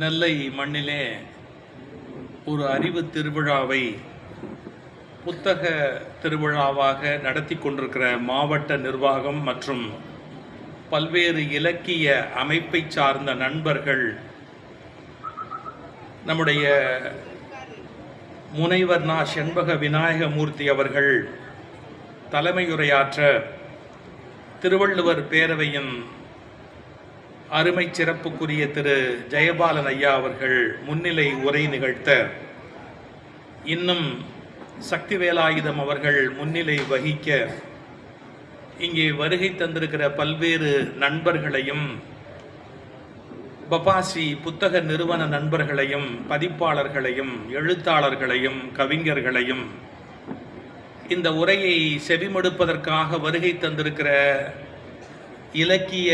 நெல்லை மண்ணிலே ஒரு அறிவு திருவிழாவை புத்தக திருவிழாவாக நடத்தி கொண்டிருக்கிற மாவட்ட நிர்வாகம் மற்றும் பல்வேறு இலக்கிய அமைப்பை சார்ந்த நண்பர்கள் நம்முடைய முனைவர் நா. செண்பக விநாயகமூர்த்தி அவர்கள் தலைமையுரையாற்ற திருவள்ளுவர் பேரவையின் அருமை சிறப்புக்குரிய திரு ஜெயபாலன் ஐயா அவர்கள் முன்னிலை உரை நிகழ்த்த, இன்னும் சக்தி வேலாயுதம் அவர்கள் முன்னிலை வகிக்க, இங்கே வருகை தந்திருக்கிற பல்வேறு நண்பர்களையும், பபாசி புத்தக நிறுவன நண்பர்களையும், பதிப்பாளர்களையும், எழுத்தாளர்களையும், கவிஞர்களையும், இந்த உரையை செவிமடுப்பதற்காக வருகை தந்திருக்கிற இலக்கிய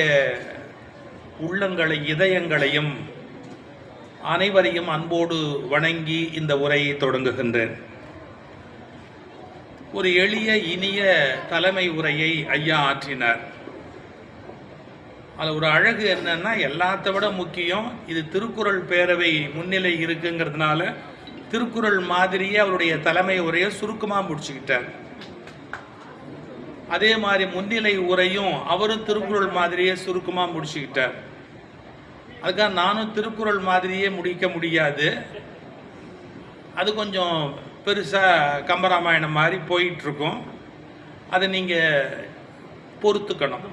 உள்ளங்களை, இதயங்களையும் அனைவரையும் அன்போடு வணங்கி இந்த உரையை தொடங்குகின்றேன். ஒரு எளிய இனிய தலைமை உரையை ஐயா ஆற்றினார். அதில் ஒரு அழகு என்னன்னா, எல்லாத்த விட முக்கியம், இது திருக்குறள் பேரவை முன்னிலை இருக்குங்கிறதுனால திருக்குறள் மாதிரியே அவருடைய தலைமை உரையை சுருக்கமாக முடிச்சுக்கிட்டார். அதே மாதிரி முன்னிலை உரையும் அவரும் திருக்குறள் மாதிரியே சுருக்கமாக முடிச்சுக்கிட்டார். அதுக்காக நானும் திருக்குறள் மாதிரியே முடிக்க முடியாது, அது கொஞ்சம் பெருசாக கம்பராமாயணம் மாதிரி போயிட்டுருக்கும், அதை நீங்கள் பொறுத்துக்கணும்.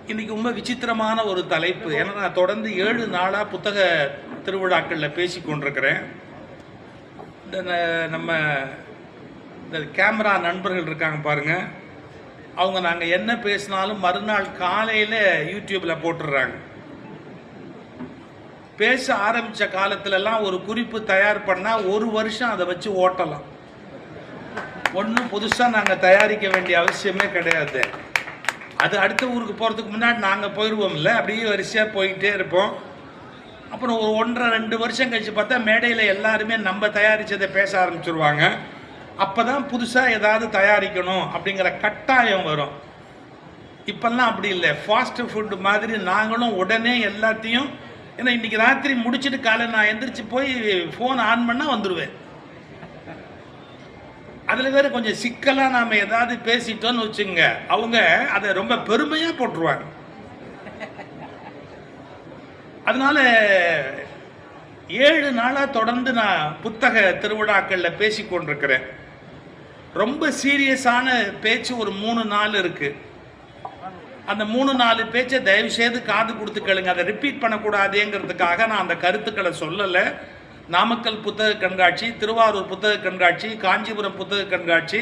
இன்றைக்கி ரொம்ப விசித்திரமான ஒரு தலைப்பு. ஏன்னா நான் தொடர்ந்து 7 நாளாக புத்தக திருவிழாக்களில் பேசி கொண்டிருக்கிறேன். நம்ம இந்த கேமரா நண்பர்கள் இருக்காங்க பாருங்கள், அவங்க நாங்கள் என்ன பேசினாலும் மறுநாள் காலையில் யூடியூப்பில் போட்டுடுறாங்க. பேச ஆரம்பித்த காலத்துலலாம் ஒரு குறிப்பு தயார் பண்ணால் 1 வருஷம் அதை வச்சு ஓட்டலாம். ஒன்றும் புதுசாக நாங்கள் தயாரிக்க வேண்டிய அவசியமே கிடையாது. அது அடுத்த ஊருக்கு போகிறதுக்கு முன்னாடி நாங்கள் போயிடுவோம்ல, அப்படியே வரிசையாக போயிட்டே இருப்போம். அப்புறம் ஒரு 1.5-2 வருஷம் கழித்து பார்த்தா மேடையில் எல்லாருமே நம்ம தயாரித்ததை பேச ஆரம்பிச்சிருவாங்க. அப்போ தான் புதுசாக ஏதாவது தயாரிக்கணும் அப்படிங்கிற கட்டாயம் வரும். இப்போல்லாம் அப்படி இல்லை, ஃபாஸ்ட் ஃபுட்டு மாதிரி நாங்களும் உடனே எல்லாத்தையும், ஏன்னா இன்றைக்கி ராத்திரி முடிச்சுட்டு காலை நான் எந்திரிச்சு போய் ஃபோன் ஆன் பண்ணால் வந்துடுவேன். அதில் வேறு கொஞ்சம் சிக்கலாக நாம் ஏதாவது பேசிட்டோன்னு வச்சுங்க, அவங்க அதை ரொம்ப பெருமையாக போட்டுருவாங்க. அதனால 7 நாளாக தொடர்ந்து நான் புத்தக திருவிழாக்களில் பேசி கொண்டிருக்கிறேன். ரொம்ப சீரியஸான பேச்சு ஒரு 3 நாள் இருக்குது. அந்த 3-4 பேச்சை தயவு செய்து காது கொடுத்து கேளுங்க. அதை ரிப்பீட் பண்ணக்கூடாதுங்கிறதுக்காக நான் அந்த கருத்துக்களை சொல்லலை. நாமக்கல் புத்தக கண்காட்சி, திருவாரூர் புத்தக கண்காட்சி, காஞ்சிபுரம் புத்தக கண்காட்சி,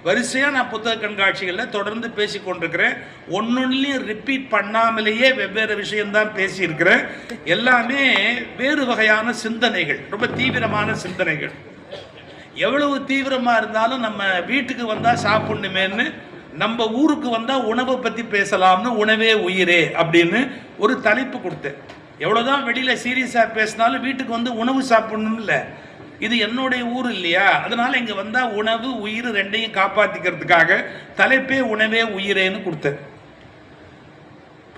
வரிசையாக நான் புத்தக கண்காட்சிகளில் தொடர்ந்து பேசி கொண்டிருக்கிறேன். ஒன்னொன்னையும் ரிப்பீட் பண்ணாமலேயே வெவ்வேறு விஷயம்தான் பேசியிருக்கிறேன். எல்லாமே வேறு வகையான சிந்தனைகள், ரொம்ப தீவிரமான சிந்தனைகள். எவ்வளவு தீவிரமாக இருந்தாலும் நம்ம வீட்டுக்கு வந்தால் சாப்பிடணுமேன்னு, நம்ம ஊருக்கு வந்தால் உணவை பற்றி பேசலாம்னு உணவே உயிரே அப்படின்னு ஒரு தலைப்பு கொடுத்தேன். எவ்வளோதான் வெளியில் சீரியஸாக பேசினாலும் வீட்டுக்கு வந்து உணவு சாப்பிடணும் இல்லை, இது என்னுடைய ஊர் இல்லையா, அதனால் இங்கே வந்தால் உணவு உயிர் ரெண்டையும் காப்பாற்றிக்கிறதுக்காக தலைப்பே உணவே உயிரேன்னு கொடுத்தேன்.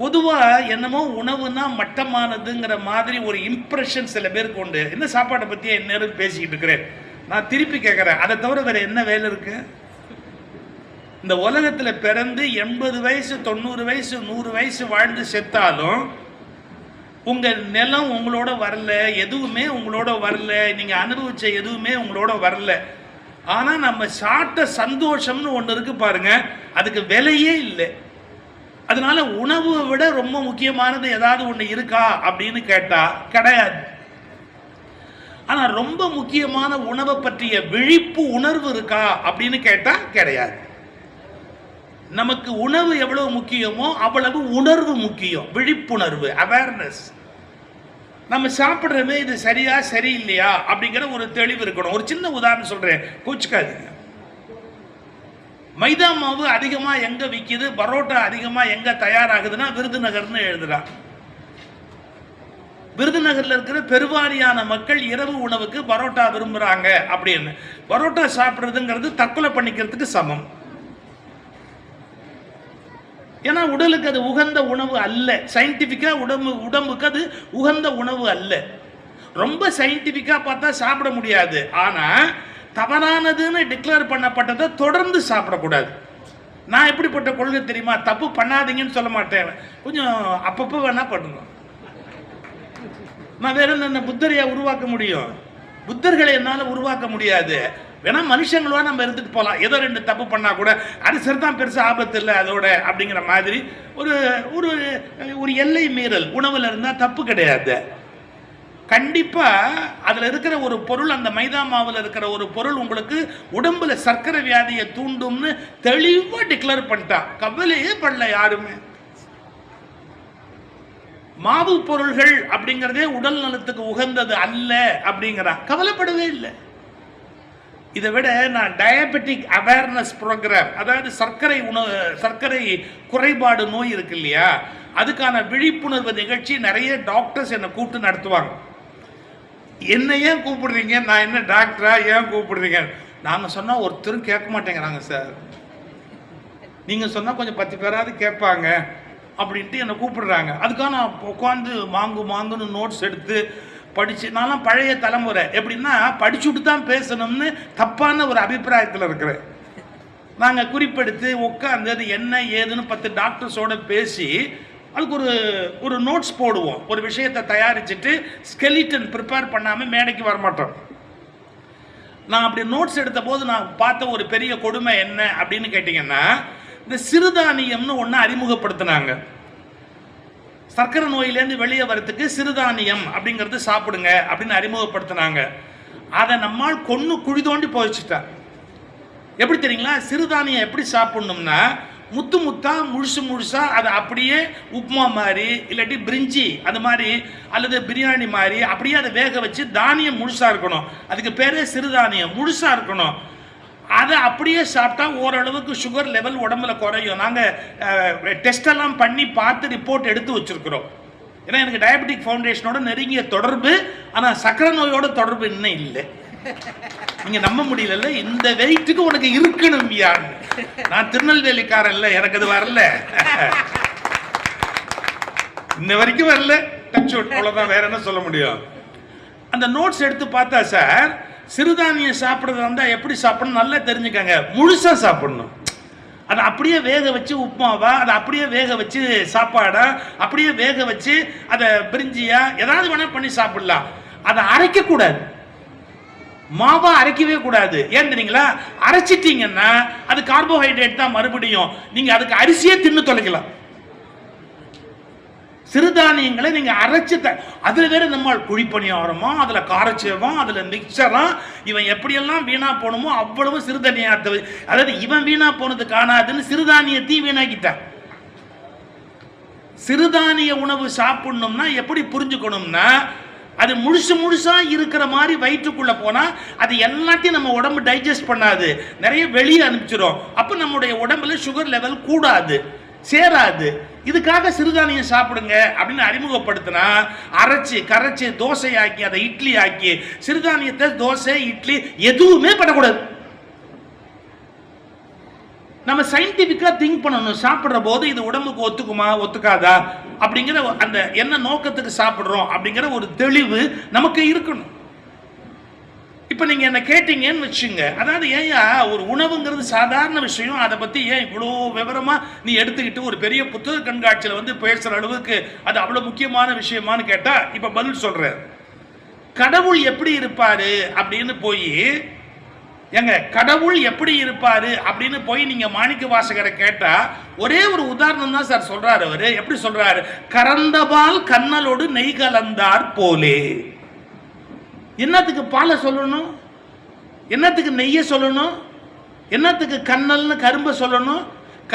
பொதுவாக என்னமோ உணவுனா மட்டமானதுங்கிற மாதிரி ஒரு இம்ப்ரெஷன் சில பேருக்கு உண்டு. என்ன சாப்பாட்டை பற்றியே நேரம் பேசிக்கிட்டு இருக்கிறேன். நான் திருப்பி கேட்குறேன், அதை தவிர வேறு என்ன வேலை இருக்கு? இந்த உலகத்தில் பிறந்து 80 வயசு 90 வயசு 100 வயசு வாழ்ந்து செத்தாலும் உங்கள் நிலம் உங்களோட வரல, எதுவுமே உங்களோட வரல, நீங்கள் அனுபவிச்ச எதுவுமே உங்களோட வரல. ஆனால் நம்ம சாப்பிட்ட சந்தோஷம்னு ஒன்று இருக்கு பாருங்க, அதுக்கு விலையே இல்லை. அதனால உணவை விட ரொம்ப முக்கியமானது ஏதாவது ஒன்று இருக்கா அப்படின்னு கேட்டால் கிடையாது. ஆனால் ரொம்ப முக்கியமான உணவை பற்றிய விழிப்பு உணர்வு இருக்கா அப்படின்னு கேட்டால் கிடையாது. நமக்கு உணவு எவ்வளவு முக்கியமோ அவ்வளவு உணர்வு முக்கியம், விழிப்புணர்வு, அவேர்னஸ். நம்ம சாப்பிட்றமே இது சரியா சரியில்லையா அப்படிங்கிற ஒரு தெளிவு இருக்கணும். ஒரு சின்ன உதாரணம் சொல்றேன், கோச்சுக்காதீங்க. மைதா மாவு அதிகமாக எங்கே விற்கிது, பரோட்டா அதிகமாக எங்கே தயாராகுதுன்னா விருதுநகர்னு எழுதுறான். விருதுநகரில் இருக்கிற பெருவாரியான மக்கள் இரவு உணவுக்கு பரோட்டா விரும்புகிறாங்க அப்படின்னு. பரோட்டா சாப்பிட்றதுங்கிறது தற்கொலை பண்ணிக்கிறதுக்கு சமம். ஏன்னா உடலுக்கு அது உகந்த உணவு அல்ல. சயின்டிஃபிக்கா உடம்புக்கு அது உகந்த உணவு அல்ல. ரொம்ப சயின்டிஃபிக்கா பார்த்தா சாப்பிட முடியாது. ஆனா தவறானதுன்னு டிக்ளேர் பண்ணப்பட்டதை தொடர்ந்து சாப்பிடக்கூடாது. நான் எப்படிப்பட்ட கொள்கை தெரியுமா? தப்பு பண்ணாதீங்கன்னு சொல்ல மாட்டேன், கொஞ்சம் அப்பப்போ வேணா பண்ணுங்க. நான் வேற என்ன புத்தரையா உருவாக்க முடியும்? புத்தர்களை என்னால் உருவாக்க முடியாது. வேணா மனுஷங்களா நம்ம இருந்துட்டு போகலாம். ஏதோ 2 தப்பு பண்ணா கூட அது சரிதான், பெருசா ஆபத்து இல்லை அதோட அப்படிங்கிற மாதிரி ஒரு ஒரு ஒரு எல்லை மீறல் உணவுல இருந்தா தப்பு கிடையாது. கண்டிப்பா அதுல இருக்கிற ஒரு பொருள், அந்த மைதா மாவுல இருக்கிற ஒரு பொருள் உங்களுக்கு உடம்புல சர்க்கரை வியாதியை தூண்டும்னு தெளிவா டிக்ளேர் பண்ணிட்டா கவலையே படல யாருமே. மாவு பொருள்கள் அப்படிங்கிறதே உடல் நலத்துக்கு உகந்தது அல்ல அப்படிங்கிறான், கவலைப்படவே இல்லை. இதை விட நான் டயபெட்டிக் அவேர்னஸ் ப்ரோக்ராம், அதாவது சர்க்கரை குறைபாடு நோய் இருக்கு இல்லையா, அதுக்கான விழிப்புணர்வு நிகழ்ச்சி நிறைய டாக்டர்ஸ் என்னை கூப்பிட்டு நடத்துவாங்க. என்ன ஏன் கூப்பிடுறீங்க? நான் என்ன டாக்டரா, ஏன் கூப்பிடுறீங்க? நாங்கள் சொன்னால் ஒருத்தரும் கேட்க மாட்டேங்கிறாங்க சார், நீங்கள் சொன்னால் கொஞ்சம் 10 பேராவது கேட்பாங்க அப்படின்ட்டு என்னை கூப்பிடுறாங்க. அதுக்காக நான் உட்காந்து மாங்குன்னு நோட்ஸ் எடுத்து படித்து, நான்லாம் பழைய தலைமுறை. எப்படின்னா படிச்சுட்டு தான் பேசணும்னு தப்பான ஒரு அபிப்பிராயத்தில் இருக்கிறேன். நாங்கள் குறிப்பெடுத்து உட்காந்து அது என்ன ஏதுன்னு 10 டாக்டர்ஸோடு பேசி அதுக்கு ஒரு நோட்ஸ் போடுவோம். ஒரு விஷயத்தை தயாரிச்சுட்டு ஸ்கெலிட்டன் ப்ரிப்பேர் பண்ணாமல் மேடைக்கு வரமாட்டோம். நான் அப்படி நோட்ஸ் எடுத்த போது நான் பார்த்த ஒரு பெரிய கொடுமை என்ன அப்படின்னு கேட்டிங்கன்னா, இந்த சிறுதானியம்னு ஒன்று அறிமுகப்படுத்தினாங்க. சர்க்கரை நோயிலேருந்து வெளியே வரத்துக்கு சிறுதானியம் அப்படிங்கிறது சாப்பிடுங்க அப்படின்னு அறிமுகப்படுத்தினாங்க. அதை நம்மால் கொன்று குழி தோண்டி போயிச்சுட்டா. எப்படி தெரியுங்களா? சிறுதானியம் எப்படி சாப்பிடணும்னா முத்து முத்தா முழுசா அதை அப்படியே உப்புமா மாதிரி இல்லாட்டி பிரிஞ்சி அது மாதிரி அல்லது பிரியாணி மாதிரி அப்படியே அதை வேக வச்சு, தானியம் முழுசா இருக்கணும், அதுக்கு பேரே சிறுதானியம், முழுசா இருக்கணும். அதை அப்படியே சாப்பிட்டா ஓரளவுக்கு சுகர் லெவல் உடம்புல குறையும். நாங்கள் டெஸ்ட் எல்லாம் பண்ணி பார்த்து ரிப்போர்ட் எடுத்து வச்சிருக்கிறோம். ஏன்னா எனக்கு டயபெட்டிக் ஃபவுண்டேஷனோட நெருங்கிய தொடர்பு, ஆனால் சக்கரை நோயோட தொடர்பு இன்னும் இல்லை. நீங்க நம்ப முடியல, இந்த வெயிட்டுக்கு உனக்கு இருக்கணும் யார். நான் திருநெல்வேலிக்காரன் இல்லை, எனக்கு அது வரல, இன்ன வரைக்கும் வரல. அவ்வளவுதான், வேற என்ன சொல்ல முடியும்? அந்த நோட்ஸ் எடுத்து பார்த்தா சார், சிறுதானியம் சாப்பிட்றது வந்தால் எப்படி சாப்பிடணும் நல்லா தெரிஞ்சுக்காங்க. முழுசா சாப்பிடணும். அதை அப்படியே வேக வச்சு உப்புமாவா, அதை அப்படியே வேக வச்சு சாப்பாடா, அப்படியே வேக வச்சு அதை பிரிஞ்சியா ஏதாவது வேணா பண்ணி சாப்பிடலாம். அதை அரைக்கக்கூடாது, மாவா அரைக்கவே கூடாது. ஏன் தெரியுங்களா? அரைச்சிட்டீங்கன்னா அது கார்போஹைட்ரேட் தான் மறுபடியும். நீங்க அதுக்கு அரிசியே தின்னு தொலைக்கலாம். சிறுதானியங்களை நீங்க அரைச்சு அதுல வேற நம்ம குழிப்பணியாரமா, அதுல காரச்சேவம், அதுல மிக்சரா, இவன் எப்படியெல்லாம் வீணா போனமோ அவ்வளவு சிறுதானியத்தை, அதாவது இவன் வீணா போனது காணாதுன்னு சிறுதானியத்தையும் வீணாக்கிட்டான். சிறுதானிய உணவு சாப்பிடணும்னா எப்படி புரிஞ்சுக்கணும்னா, அது முழுசா இருக்கிற மாதிரி வயிற்றுக்குள்ள போனா அது எல்லாத்தையும் நம்ம உடம்பு டைஜஸ்ட் பண்ணாது, நிறைய வெளியே அனுப்பிச்சிடும். அப்ப நம்முடைய உடம்புல சுகர் லெவல் கூடாது, சேராது. இதுக்காக சிறுதானியம் சாப்பிடுங்க அப்படின்னு அறிமுகப்படுத்தினா, அரைச்சு கரைச்சு தோசை ஆக்கி அதை இட்லி ஆக்கி, சிறுதானியத்தை தோசை இட்லி எதுவுமே பண்ணக்கூடாது. நம்ம சயின்டிபிக்கா திங்க் பண்ணணும். சாப்பிடுற போது இது உடம்புக்கு ஒத்துக்குமா ஒத்துக்காதா அப்படிங்கிற அந்த என்ன நோக்கத்துக்கு சாப்பிடுறோம் அப்படிங்கிற ஒரு தெளிவு நமக்கு இருக்கணும். இப்ப நீங்க என்ன கேட்டீங்கன்னு வச்சுங்க, அதாவது ஏயா ஒரு உணவுங்கிறது சாதாரண விஷயம், அதை பத்தி ஏன் இவ்வளோ விவரமா நீ எடுத்துக்கிட்டு ஒரு பெரிய புத்தக கண்காட்சியில வந்து பேசுற அளவுக்கு அது அவ்வளவு முக்கியமான விஷயமானு கேட்டா, இப்ப பதில் சொல்றேன். கடவுள் எப்படி இருப்பாரு அப்படின்னு போய், எங்க கடவுள் எப்படி இருப்பாரு அப்படின்னு போய் நீங்க மாணிக்க வாசகரை கேட்டா ஒரே ஒரு உதாரணம் தான் சார் சொல்றாரு. அவரு எப்படி சொல்றாரு? கறந்தபால் கண்ணலோடு நெய் கலந்தார் போலே. என்னத்துக்கு பாலை சொல்லணும்? என்னத்துக்கு நெய்ய சொல்லணும்? என்னத்துக்கு கண்ணல்னு கரும்ப சொல்லணும்?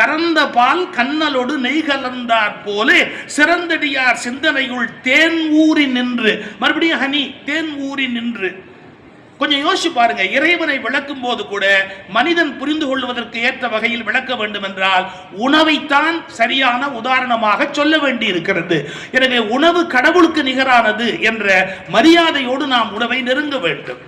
கறந்த பால் கண்ணலோடு நெய் கலந்தார் போலே சிறந்தடியார் சிந்தனையுள் தேன் ஊறி நின்று, மறுபடியும் ஹனி, தேன் ஊறி நின்று. கொஞ்சம் யோசிச்சு பாருங்க. இறைவனை விளக்கும் போது கூட மனிதன் புரிந்து கொள்வதற்கு ஏற்ற வகையில் விளக்க வேண்டும் என்றால் உணவைத்தான் சரியான உதாரணமாக சொல்ல வேண்டி இருக்கிறது. எனவே உணவு கடவுளுக்கு நிகரானது என்ற மரியாதையோடு நாம் உணவை நெருங்க வேண்டும்.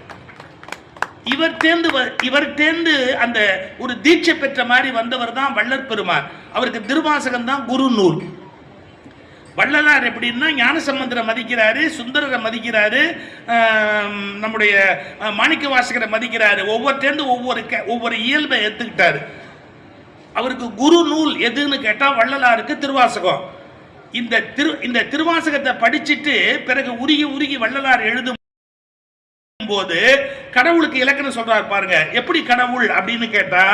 இவர் தேர்ந்து அந்த ஒரு தீட்சை பெற்ற மாதிரி வந்தவர் தான் வள்ளற் பெருமான். அவருக்கு திருவாசகம் தான் குரு நூல். வள்ளலார் எப்படின்னா ஞானசம்பந்தரை மதிக்கிறாரு, சுந்தரரை மதிக்கிறாரு, நம்முடைய மாணிக்க வாசகரை மதிக்கிறாரு. ஒவ்வொரு இயல்பை எடுத்துக்கிட்டாரு. அவருக்கு குரு நூல் எதுன்னு கேட்டா வள்ளலாருக்கு திருவாசகம். இந்த திருவாசகத்தை படிச்சுட்டு பிறகு உருகி வள்ளலார் எழுதும் போது கடவுளுக்கு இலக்கணம் சொல்றாரு பாருங்க. எப்படி கடவுள் அப்படின்னு கேட்டா,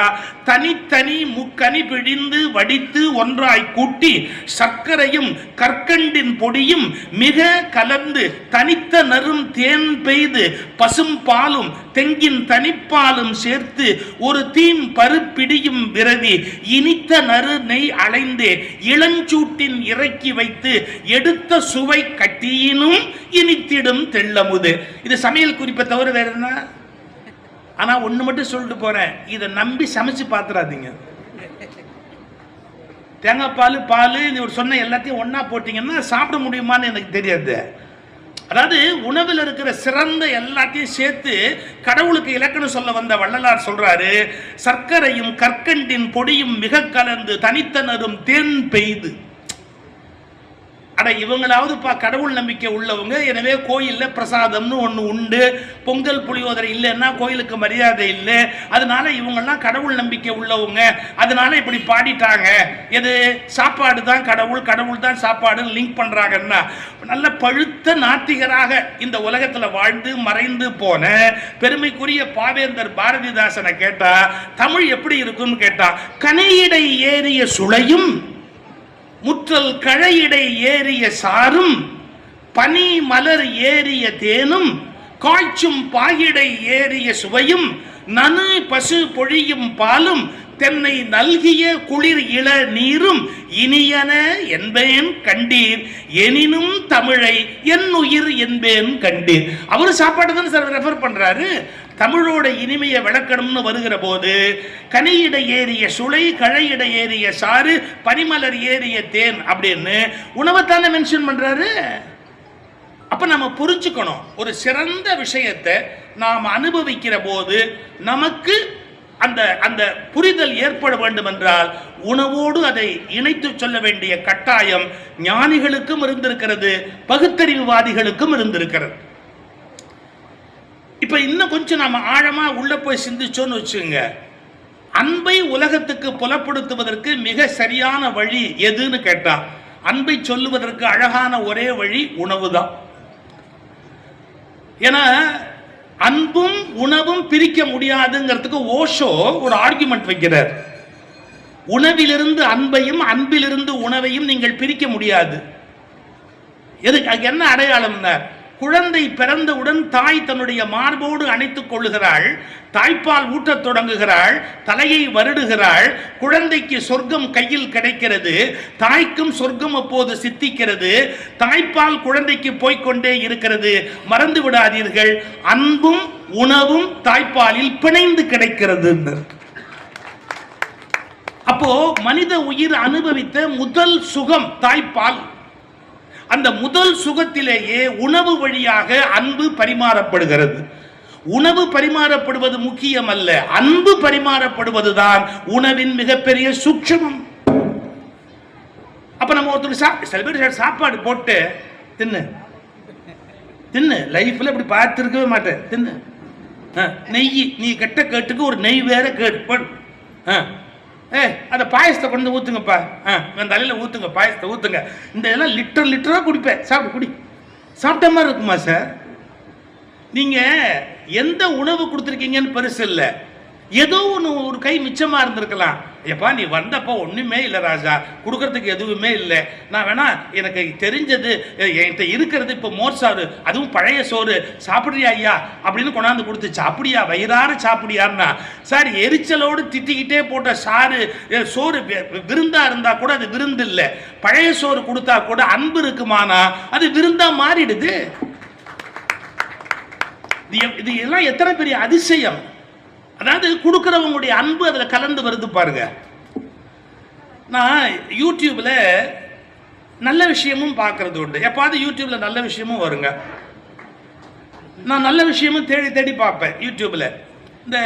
தனித்தனி முக்கனி பிழிந்து வடித்து ஒன்றாய் கூட்டி சர்க்கரையும் கற்கண்டின் பொடியும் மிக கலந்து தனித்த நறும் தேன் பெய்து பசும் பாலும் தெங்கின் தனிப்பாலும் சேர்த்து ஒரு தீம் பருப்பிடியும் விரவி இனித்த நறு நெய் அலைந்தே இளஞ்சூட்டின் இறக்கி வைத்து எடுத்த சுவை கட்டியினும் இனித்திடும் தெள்ளமுது. இது சமையல் குறிப்பை தவிர வேற என்ன? ஆனா ஒண்ணு மட்டும் சொல்லிட்டு போறேன், இதை நம்பி சமைச்சு பாத்துறாதீங்க. தேங்காய் பால் இவர் சொன்ன எல்லாத்தையும் ஒன்னா போட்டீங்கன்னா சாப்பிட முடியுமான்னு எனக்கு தெரியாது. அதாவது உணவில் இருக்கிற சிறந்த எல்லாத்தையும் சேர்த்து கடவுளுக்கு இலக்கணம் சொல்ல வந்த வள்ளலார் சொல்றாரு, சர்க்கரையும் கற்கண்டின் பொடியும் மிக கலந்து தனித்தனரும் தேன் பெய்து. அட இவங்களாவது கடவுள் நம்பிக்கை உள்ளவங்க, எனவே கோயில்ல பிரசாதம்னு ஒன்று உண்டு, பொங்கல் புளியோதரை இல்லைன்னா கோயிலுக்கு மரியாதை இல்லை, அதனால இவங்கெல்லாம் கடவுள் நம்பிக்கை உள்ளவங்க, அதனால இப்படி பாடிட்டாங்க. எது சாப்பாடு தான் கடவுள், கடவுள் தான் சாப்பாடுன்னு லிங்க் பண்றாங்கன்னா, நல்ல பழுத்த நாத்திகராக இந்த உலகத்துல வாழ்ந்து மறைந்து போன பெருமைக்குரிய பாவேந்தர் பாரதிதாசனை கேட்டா தமிழ் எப்படி இருக்குன்னு கேட்டா, கனையிடை ஏறிய சுளையும் முற்றல் கழையிடை ஏறிய சாரும் பனி மலர் ஏறிய தேனும் காய்ச்சும் பாயிடை ஏறிய சுவையும் நனு பசு பொழியும் பாலும் தென்னை நல்கிய குளிர் இள நீரும் இனியன என்பேன் கண்டீர் எனினும் தமிழை என் உயிர் என்பேன் கண்டீர். அவரு சாப்பாடு தான் சார் ரெஃபர் பண்றாரு. தமிழோட இனிமையை விளக்கணும்னு வருகிற போது கனியிட ஏறிய சுளை கழையிட ஏறிய சாறு பனிமலர் ஏறிய தேன் அப்படின்னு உணவைத்தானே மென்ஷன் பண்றாரு. அப்ப நம்ம புரிஞ்சுக்கணும், ஒரு சிறந்த விஷயத்தை நாம் அனுபவிக்கிற போது நமக்கு அந்த அந்த புரிதல் ஏற்பட வேண்டும் என்றால் உணவோடு அதை இணைத்து சொல்ல வேண்டிய கட்டாயம் ஞானிகளுக்கும் இருந்திருக்கிறது, பகுத்தறிவுவாதிகளுக்கும் இருந்திருக்கிறது. இப்ப இன்னும் கொஞ்சம் நாம ஆழமா உள்ள போய் சிந்திச்சோன்னு வச்சுங்க, அன்பை உலகத்துக்கு புலப்படுத்துவதற்கு மிக சரியான வழி எதுன்னு கேட்டா, அன்பை சொல்லுவதற்கு அழகான ஒரே வழி உணவு தான். ஏன்னா அன்பும் உணவும் பிரிக்க முடியாதுங்கிறதுக்கு ஓஷோ ஒரு ஆர்குமெண்ட் வைக்கிறார். உணவிலிருந்து அன்பையும் அன்பிலிருந்து உணவையும் நீங்கள் பிரிக்க முடியாது. எதுக்கு? என்ன அடையாளம்? குழந்தை பிறந்தவுடன் தாய் தன்னுடைய மார்போடு அணைத்துக் கொள்ளுகிறாள், தாய்ப்பால் ஊட்டத் தொடங்குகிறாள், தலையை வருடுகிறாள், குழந்தைக்கு சொர்க்கம் கையில் கிடைக்கிறது, தாய்க்கும் சொர்க்கம் அப்போது சித்திக்கிறது, தாய்ப்பால் குழந்தைக்கு போய்கொண்டே இருக்கிறது. மறந்து விடாதீர்கள், அன்பும் உணவும் தாய்ப்பாலில் பிணைந்து கிடைக்கிறது. அப்போ மனித உயிர் அனுபவித்த முதல் சுகம் தாய்ப்பால். அந்த முதல் சுகத்திலேயே உணவு வழியாக அன்பு பரிமாறப்படுகிறது. உணவு பரிமாறப்படுவது முக்கியம் அல்ல, அன்பு பரிமாறப்படுவதுதான் உணவின் மிகப்பெரிய சூட்சமம். அப்ப நம்ம ஒருத்தர் சில பேர் சாப்பாடு போட்டு தின்னு தின்னு லைஃப்ல இப்படி பார்த்துருக்கவே மாட்டேன், தின்னு நெய், நீ கெட்ட கேட்டுக்கு ஒரு நெய் வேற கேட்டு அந்த பாயசத்தை கொண்டு ஊத்துங்கப்பா, தலையில ஊத்துங்க, பாயசத்தை ஊத்துங்க, இந்த இதெல்லாம் லிட்டரா குடிப்பேன், சாப்பிட்டு குடி. சாப்பிட்ட மாதிரி இருக்குமா சார்? நீங்க எந்த உணவு கொடுத்துருக்கீங்கன்னு பெருசு இல்லை, ஏதோ ஒன்று ஒரு கை மிச்சமா இருந்திருக்கலாம். எப்பா நீ வந்தப்போ ஒண்ணுமே இல்லை ராஜா, கொடுக்கறதுக்கு எதுவுமே இல்லை, நான் வேணா எனக்கு தெரிஞ்சது என்கிட்ட இருக்கிறது இப்போ மோர் சாறு, அதுவும் பழைய சோறு, சாப்பிட்றியா ஐயா அப்படின்னு கொண்டாந்து கொடுத்துச்சு. அப்படியா, வயிறார சாப்பிடியான்னா? சார் எரிச்சலோடு திட்டிக்கிட்டே போட்ட சோறு விருந்தா இருந்தா கூட அது விருந்து இல்லை, பழைய சோறு கொடுத்தா கூட அன்பு இருக்குமானா அது விருந்தா மாறிடுது. இது எல்லாம் எத்தனை பெரிய அதிசயம்! அதாவது கொடுக்கிறவங்களுடைய அன்பு அதுல கலந்து வருது பாருங்க. நான் யூடியூப்ல நல்ல விஷயமும் பார்க்கறது உண்டு, எப்பாவது யூடியூப்ல நல்ல விஷயமும் வருங்க, நான் நல்ல விஷயமும் தேடி தேடி பார்ப்பேன் யூடியூப்ல. இந்த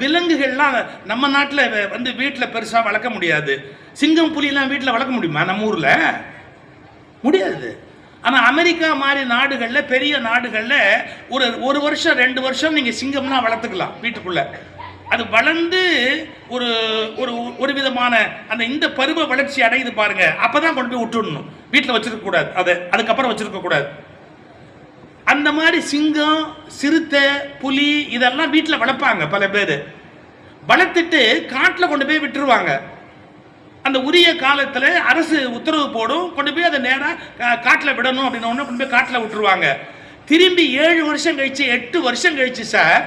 விலங்குகள்லாம் நம்ம நாட்டில் வந்து வீட்டில் பெருசாக வளர்க்க முடியாது. சிங்கம் புலிலாம் வீட்டில் வளர்க்க முடியுமா நம்ம ஊரில்? முடியாது. ஆனால் அமெரிக்கா மாதிரி நாடுகளில், பெரிய நாடுகளில் ஒரு வருஷம் 2 வருஷம் நீங்கள் சிங்கம்லாம் வளர்த்துக்கலாம் வீட்டுக்குள்ளே. அது வளர்ந்து ஒரு ஒரு ஒரு விதமான அந்த இந்த பருவ வளர்ச்சி அடையுது பாருங்க, அப்போ தான் கொண்டு போய் விட்டுடணும். வீட்டில் வச்சுருக்கக்கூடாது, அதுக்கப்புறம் வச்சுருக்கக்கூடாது. அந்த மாதிரி சிங்கம், சிறுத்தை, புலி இதெல்லாம் வீட்டில் வளர்ப்பாங்க பல பேர். வளர்த்துட்டு காட்டில் கொண்டு போய் விட்டுருவாங்க. அந்த உரிய காலத்தில் அரசு உத்தரவு போடும், கொண்டு போய் அதை நேராக காட்டில் விடணும் அப்படின்னு ஒன்று கொண்டு போய் காட்டில் விட்டுருவாங்க. திரும்பி 7 வருஷம் கழிச்சு 8 வருஷம் கழிச்சு சார்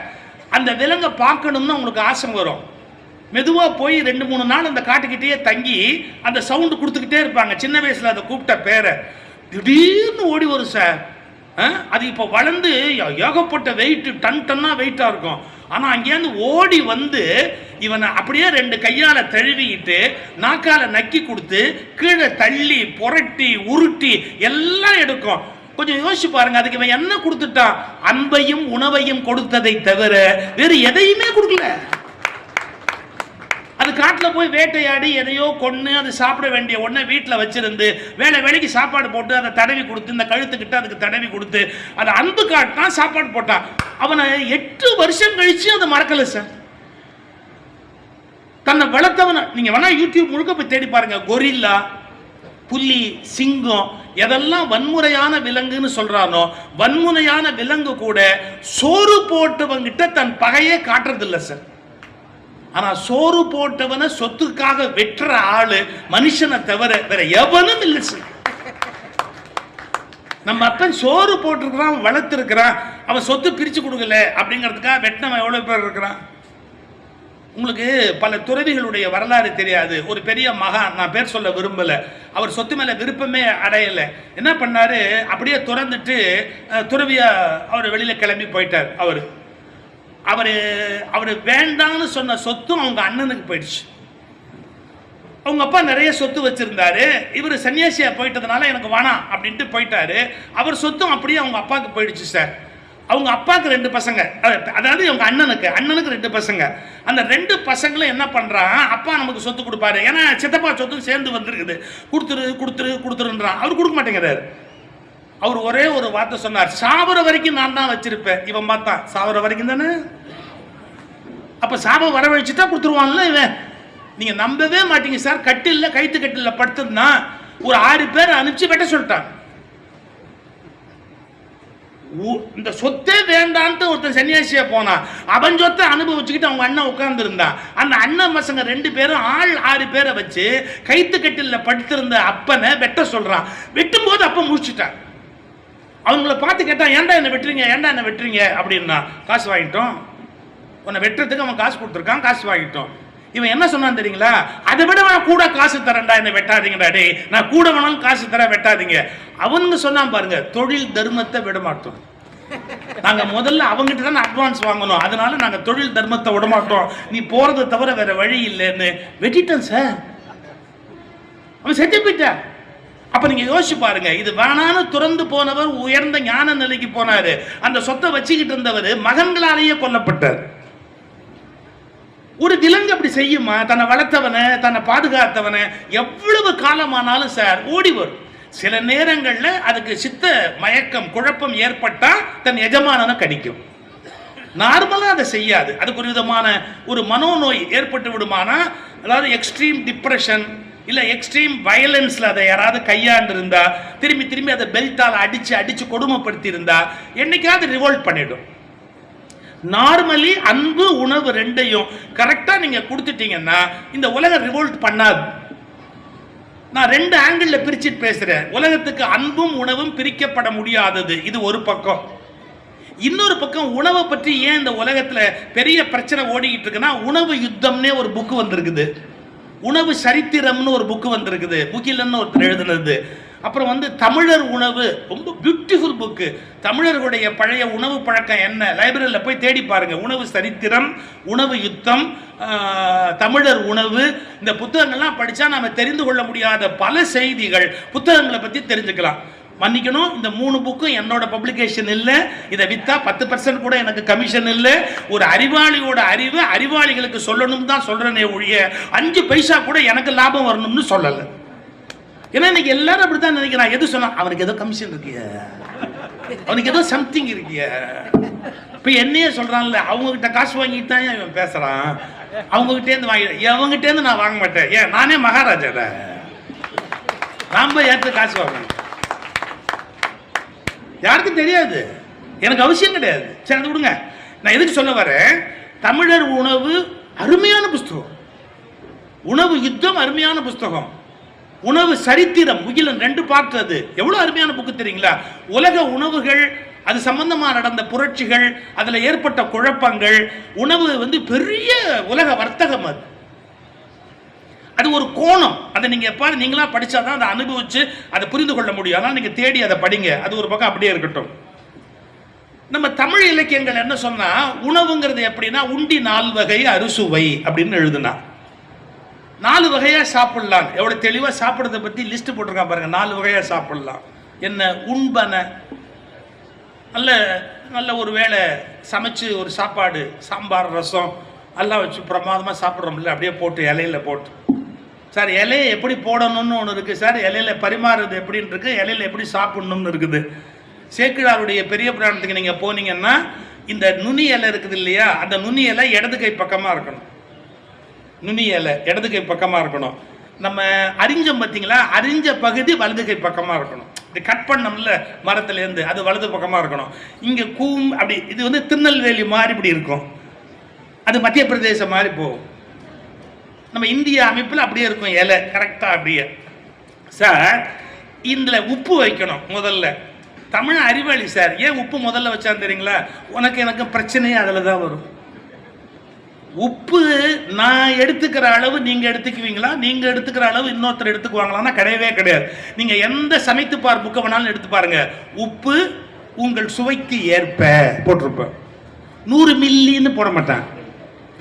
அந்த விலங்கை பார்க்கணும்னு உங்களுக்கு ஆசை வரும். மெதுவாக போய் 2-3 நாள் அந்த காட்டுக்கிட்டேயே தங்கி அந்த சவுண்டு கொடுத்துக்கிட்டே இருப்பாங்க. சின்ன வயசில் அதை கூப்பிட்ட பேரை திடீர்னு ஓடி வரும் சார். அது இப்போ வளர்ந்து ஏகப்பட்ட வெயிட், டன்னாக வெயிட்டாக இருக்கும். ஆனால் அங்கேருந்து ஓடி வந்து இவனை அப்படியே 2 கையால் தழுவிக்கிட்டு நாக்கால நக்கி கொடுத்து கீழே தள்ளி புரட்டி உருட்டி எல்லாம் எடுக்கும். கொஞ்சம் யோசிச்சு பாருங்க, அதுக்கு இவன் என்ன கொடுத்துட்டான்? அன்பையும் உணவையும் கொடுத்ததை தவிர வேறு எதையுமே கொடுக்கல. அது காட்டில் போய் வேட்டையாடி எதையோ கொன்று அது சாப்பிட வேண்டிய ஒன்றை வீட்டில் வச்சிருந்து வேலைக்கு சாப்பாடு போட்டு அதை தடவி கொடுத்து இந்த கழுத்துக்கிட்ட அதுக்கு தடவி கொடுத்து அதை அன்பு காட்டினான், சாப்பாடு போட்டான். அவனை 8 வருஷம் கழிச்சு அதை மறக்கல சார். தன்னை வளர்த்தவனை நீங்க வேணா யூடியூப் முழுக்க போய் தேடி பாருங்க. கொரில்லா, புலி, சிங்கம் எதெல்லாம் வன்முறையான விலங்குன்னு சொல்றானோ, வன்முறையான விலங்கு கூட சோறு போட்டவங்கிட்ட தன் பகையே காட்டுறதில்லை சார். ஆனா சோறு போட்டவனை சொத்துக்காக வெற்ற ஆளு மனுஷனை தவிர வேற எவனும் இல்லை சார். நம்ம அப்பன் சோறு போட்டிருக்கிறான், வளர்த்துருக்கிறான், அவன் சொத்து பிரிச்சு கொடுக்கல அப்படிங்கிறதுக்காக வெட்டினவன் எவ்வளவு பேர் இருக்கிறான்? உங்களுக்கு பல துறவிகளுடைய வரலாறு தெரியாது. ஒரு பெரிய மகான், நான் பேர் சொல்ல விரும்பல, அவர் சொத்து மேல விருப்பமே அடையலை. என்ன பண்ணாரு, அப்படியே துறந்துட்டு துறவியா அவர் வெளியில கிளம்பி போயிட்டார். அவர் வேண்டான்னு சொன்ன சொத்தும் அவங்க அண்ணனுக்கு போயிடுச்சு. அவங்க அப்பா நிறைய சொத்து வச்சிருந்தாரு. இவர் சன்னியாசியா போயிட்டதுனால எனக்கு வேணாம் அப்படின்ட்டு போயிட்டாரு. அவர் சொத்தும் அப்படியே அவங்க அப்பாவுக்கு போயிடுச்சு சார். அவங்க அப்பாவுக்கு 2 பசங்க, அதாவது அவங்க அண்ணனுக்கு 2 பசங்க. அந்த 2 பசங்களும் என்ன பண்றான், அப்பா நமக்கு சொத்து கொடுப்பாரு, ஏன்னா சித்தப்பா சொத்து சேர்ந்து வந்துருக்குது, கொடுத்துருன்றான். அவர் கொடுக்க மாட்டேங்கிறாரு. அவர் ஒரே ஒரு வார்த்தை சொன்னார், சாவர வரைக்கும் நான் தான் வச்சிருப்பேன். இவன் பார்த்தான், சாவர வரைக்கும் தானே, அப்ப சாப வரவழைச்சுட்டா கொடுத்துருவான்ல இவன். நீங்க நம்பவே மாட்டீங்க சார். கட்டில்ல கைத்து கட்டில படுத்துனா ஒரு 6 பேர் அனுப்பிச்சு வெட்ட சொல்லிட்டான். இந்த சொத்தே வேண்டான்ட்டு ஒருத்தன் சன்னியாசியா போனான். அவன் சொத்தை அனுபவிச்சுக்கிட்டு அவங்க அண்ணன் உட்கார்ந்து இருந்தான். அந்த அண்ணன் பசங்க 2 பேரும் ஆள் 6 பேரை வச்சு கைத்து கட்டில படுத்திருந்த அப்பனை வெட்ட சொல்றான். வெட்டும் போது அப்ப முடிச்சுட்டான். அவங்கள பார்த்து கேட்டான், ஏன்டா என்ன வெட்டுறீங்க அப்படின்னா, காசு வாங்கிட்டோம். உன்னை வெட்டுறதுக்கு அவன் காசு கொடுத்துருக்கான், காசு வாங்கிட்டோம். இவன் என்ன சொன்னான் தெரியுங்களா, அதை விட நான் கூட காசு தரேன்டா, என்ன வெட்டாதீங்கடா, டே நான் கூட வேணாலும் காசு தர, வெட்டாதீங்க. அவனுங்க சொன்னான் பாருங்க, தொழில் தர்மத்தை விட மாட்டோம். நாங்க முதல்ல அவங்ககிட்ட தான் அட்வான்ஸ் வாங்கணும், அதனால நாங்க தொழில் தர்மத்தை விட மாட்டோம், நீ போறதை தவிர வேற வழி இல்லைன்னு வெட்டிட்டான் சார். அவன் செத்து போயிட்டான். அப்ப நீங்க யோசிச்சு பாருங்க, இது வேணான்னு துறந்து போனவர் உயர்ந்த ஞான நிலைக்கு போனாரு. அந்த சொத்தை வச்சுக்கிட்டு இருந்தவர் மகன்களாலேயே கொல்லப்பட்டார். ஒரு விலங்கு அப்படி செய்யுமா? தன்னை வளர்த்தவனை, தன்னை பாதுகாத்தவனை எவ்வளவு காலமானாலும் சார் ஓடி வரும். சில நேரங்கள்ல அதுக்கு சித்த மயக்கம், குழப்பம் ஏற்பட்டா தன் எஜமானனை கடிக்கும். நார்மலா அதை செய்யாது. அதுக்கு ஒரு விதமான ஒரு மனோநோய் ஏற்பட்டு விடுமானா, அதாவது எக்ஸ்ட்ரீம் டிப்ரெஷன் இல்ல எக்ஸ்ட்ரீம் வயலன்ஸ்ல அதை யாராவது கையாண்டு இருந்தா, திரும்பி அதை பெல்ட்டால் அடிச்சு கொடுமைப்படுத்தி இருந்தா என்னைக்காவது ரிவோல்ட் பண்ணிடும். நார்மலி அன்பு உணவு 2யும் கரெக்டா நீங்க கொடுத்துட்டீங்கன்னா இந்த உலகம் ரிவோல்ட் பண்ணாது. நான் 2 ஆங்கிள் பிரிச்சுட்டு பேசுறேன். உலகத்துக்கு அன்பும் உணவும் பிரிக்கப்பட முடியாதது, இது ஒரு பக்கம். இன்னொரு பக்கம் உணவை பற்றி ஏன் இந்த உலகத்துல பெரிய பிரச்சனை ஓடிக்கிட்டு இருக்குன்னா, உணவு யுத்தம்னே ஒரு புக்கு வந்திருக்குது, உணவு சரித்திரம்னு ஒரு புக்கு வந்திருக்குது, முகிலன்னு ஒருத்தர் எழுதுனது. அப்புறம் தமிழர் உணவு, ரொம்ப பியூட்டிஃபுல் புக்கு. தமிழர்களுடைய பழைய உணவு பழக்கம் என்ன, லைப்ரரியில் போய் தேடி பாருங்க. உணவு சரித்திரம், உணவு யுத்தம், தமிழர் உணவு, இந்த புத்தகங்கள்லாம் படித்தா நம்ம தெரிந்து கொள்ள முடியாத பல செய்திகள் புத்தகங்களை பற்றி தெரிஞ்சுக்கலாம். மன்னிக்கணும், இந்த 3 புக்கும் என்னோட பப்ளிகேஷன் இல்லை. இதை வித்தா 10% கூட எனக்கு கமிஷன் இல்லை. ஒரு அறிவாளியோட அறிவு அறிவாளிகளுக்கு சொல்லணும் தான் சொல்றேனே ஒழிய 5 பைசா கூட எனக்கு லாபம் வரணும்னு சொல்லலை. ஏன்னா இன்னைக்கு எல்லாரும் அப்படித்தான் நினைக்கிறான். எது சொன்னா அவனுக்கு ஏதோ கமிஷன் இருக்கிய, அவனுக்கு ஏதோ சம்திங் இருக்கிய. இப்ப என்னையே சொல்றான்ல, அவங்க கிட்ட காசு வாங்கிட்டு தான் இவன் பேசுறான். அவங்க கிட்டே இருந்து வாங்கி, அவங்ககிட்ட இருந்து நான் வாங்க மாட்டேன். ஏன் நானே மகாராஜா, நாம ஏற்ற காசு வாங்கணும். யாருக்கும் தெரியாது, எனக்கு அவசியம் கிடையாது. சரி அது விடுங்க. நான் எதுக்கு சொல்ல வரேன், தமிழர் உணவு அருமையான புஸ்தகம், உணவு யுத்தம் அருமையான புஸ்தகம், உணவு சரித்திரம் முகிலன் 2 பார்ட். அது எவ்வளவு அருமையான புக்கு தெரியுங்களா? உலக உணவுகள், அது சம்பந்தமா நடந்த புரட்சிகள், அதுல ஏற்பட்ட குழப்பங்கள், உணவு வந்து பெரிய உலக வர்த்தகம். அது அது ஒரு கோணம். அதை நீங்க எப்பாரு நீங்களா படிச்சாதான் அதை அனுபவிச்சு அதை புரிந்து கொள்ள முடியும். அதனால நீங்க தேடி அதை படிங்க. அது ஒரு பக்கம் அப்படியே இருக்கட்டும். நம்ம தமிழ் இலக்கியங்கள் என்ன சொன்னா, உணவுங்கிறது எப்படின்னா உண்டி 4 வகை அறுசுவை அப்படின்னு எழுதுனா 4 வகையா சாப்பிடலாம். எவ்வளவு தெளிவா சாப்பிடுறத பத்தி லிஸ்ட் போட்டிருக்கான் பாருங்க. 4 வகையா சாப்பிடலாம். என்ன உண்பன, நல்ல நல்ல ஒரு வேளை சமைச்சு ஒரு சாப்பாடு, சாம்பார் ரசம் எல்லாம் வச்சு பிரமாதமாக சாப்பிட்றோம்ல, அப்படியே போட்டு இலையில போட்டு. சார் இலையை எப்படி போடணும்னு ஒன்று இருக்குது சார், இலையில பரிமாறுறது எப்படின்னு இருக்குது, இலையில எப்படி சாப்பிடணும்னு இருக்குது. சேக்கிழாருடைய பெரிய புராணத்துக்கு நீங்கள் போனீங்கன்னா இந்த நுனி இலை இருக்குது இல்லையா, அந்த நுனி இலை இடது கை பக்கமாக இருக்கணும். நுனி இலை இடது கை பக்கமாக இருக்கணும். நம்ம அரிஞ்சம் பார்த்தீங்களா, அரிஞ்ச பகுதி வலது கை பக்கமாக இருக்கணும். இது கட் பண்ணோம்ல மரத்துலேருந்து, அது வலது பக்கமாக இருக்கணும். இங்கே அப்படி இது வந்து திருநெல்வேலி மாதிரி இப்படி இருக்கும், அது மத்திய பிரதேசம் மாதிரி போகும். நம்ம இந்திய அமைப்பில் அப்படியே இருக்கும் இலை கரெக்டாக அப்படியே. சார் இதில் உப்பு வைக்கணும் முதல்ல. தமிழ் அறிவாளி சார், ஏன் உப்பு முதல்ல வச்சான்னு தெரியுங்களா? உனக்கு எனக்கு பிரச்சனையே அதில் தான் வரும். உப்பு நான் எடுத்துக்கிற அளவு நீங்க எடுத்துக்குவீங்களா, நீங்க எடுத்துக்கிற அளவு இன்னொருத்தர் எடுத்துக்குவாங்களான்னா கிடையவே கிடையாது. நீங்க எந்த சமைத்து பார் புக்க வேணாலும் எடுத்து பாருங்க, உப்பு உங்கள் சுவைக்கு ஏற்ப போட்டிருப்பேன். 100 மில்லின்னு போட மாட்டான்,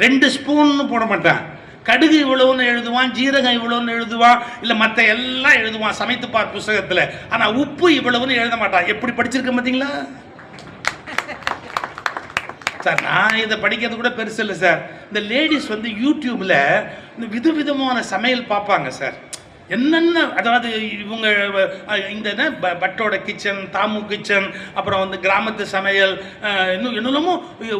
2 ஸ்பூன்னு போட மாட்டான். கடுகு இவ்வளவுன்னு எழுதுவான், ஜீரகம் இவ்வளவுன்னு எழுதுவான், இல்ல மற்ற எல்லாம் எழுதுவான் சமைத்து பார் புத்தகத்துல. ஆனா உப்பு இவ்வளவுன்னு எழுத மாட்டான். எப்படி படிச்சிருக்க பார்த்தீங்களா சார்? நான் இதை படிக்கிறது கூட பெருசு இல்லை சார். இந்த லேடிஸ் வந்து யூடியூப்ல இந்த விதவிதமான சமையல் பார்ப்பாங்க சார். என்னென்ன, அதாவது இவங்க இந்த பட்டோட கிச்சன், தாமு கிச்சன், அப்புறம் வந்து கிராமத்து சமையல், இன்னும் என்னென்னமோ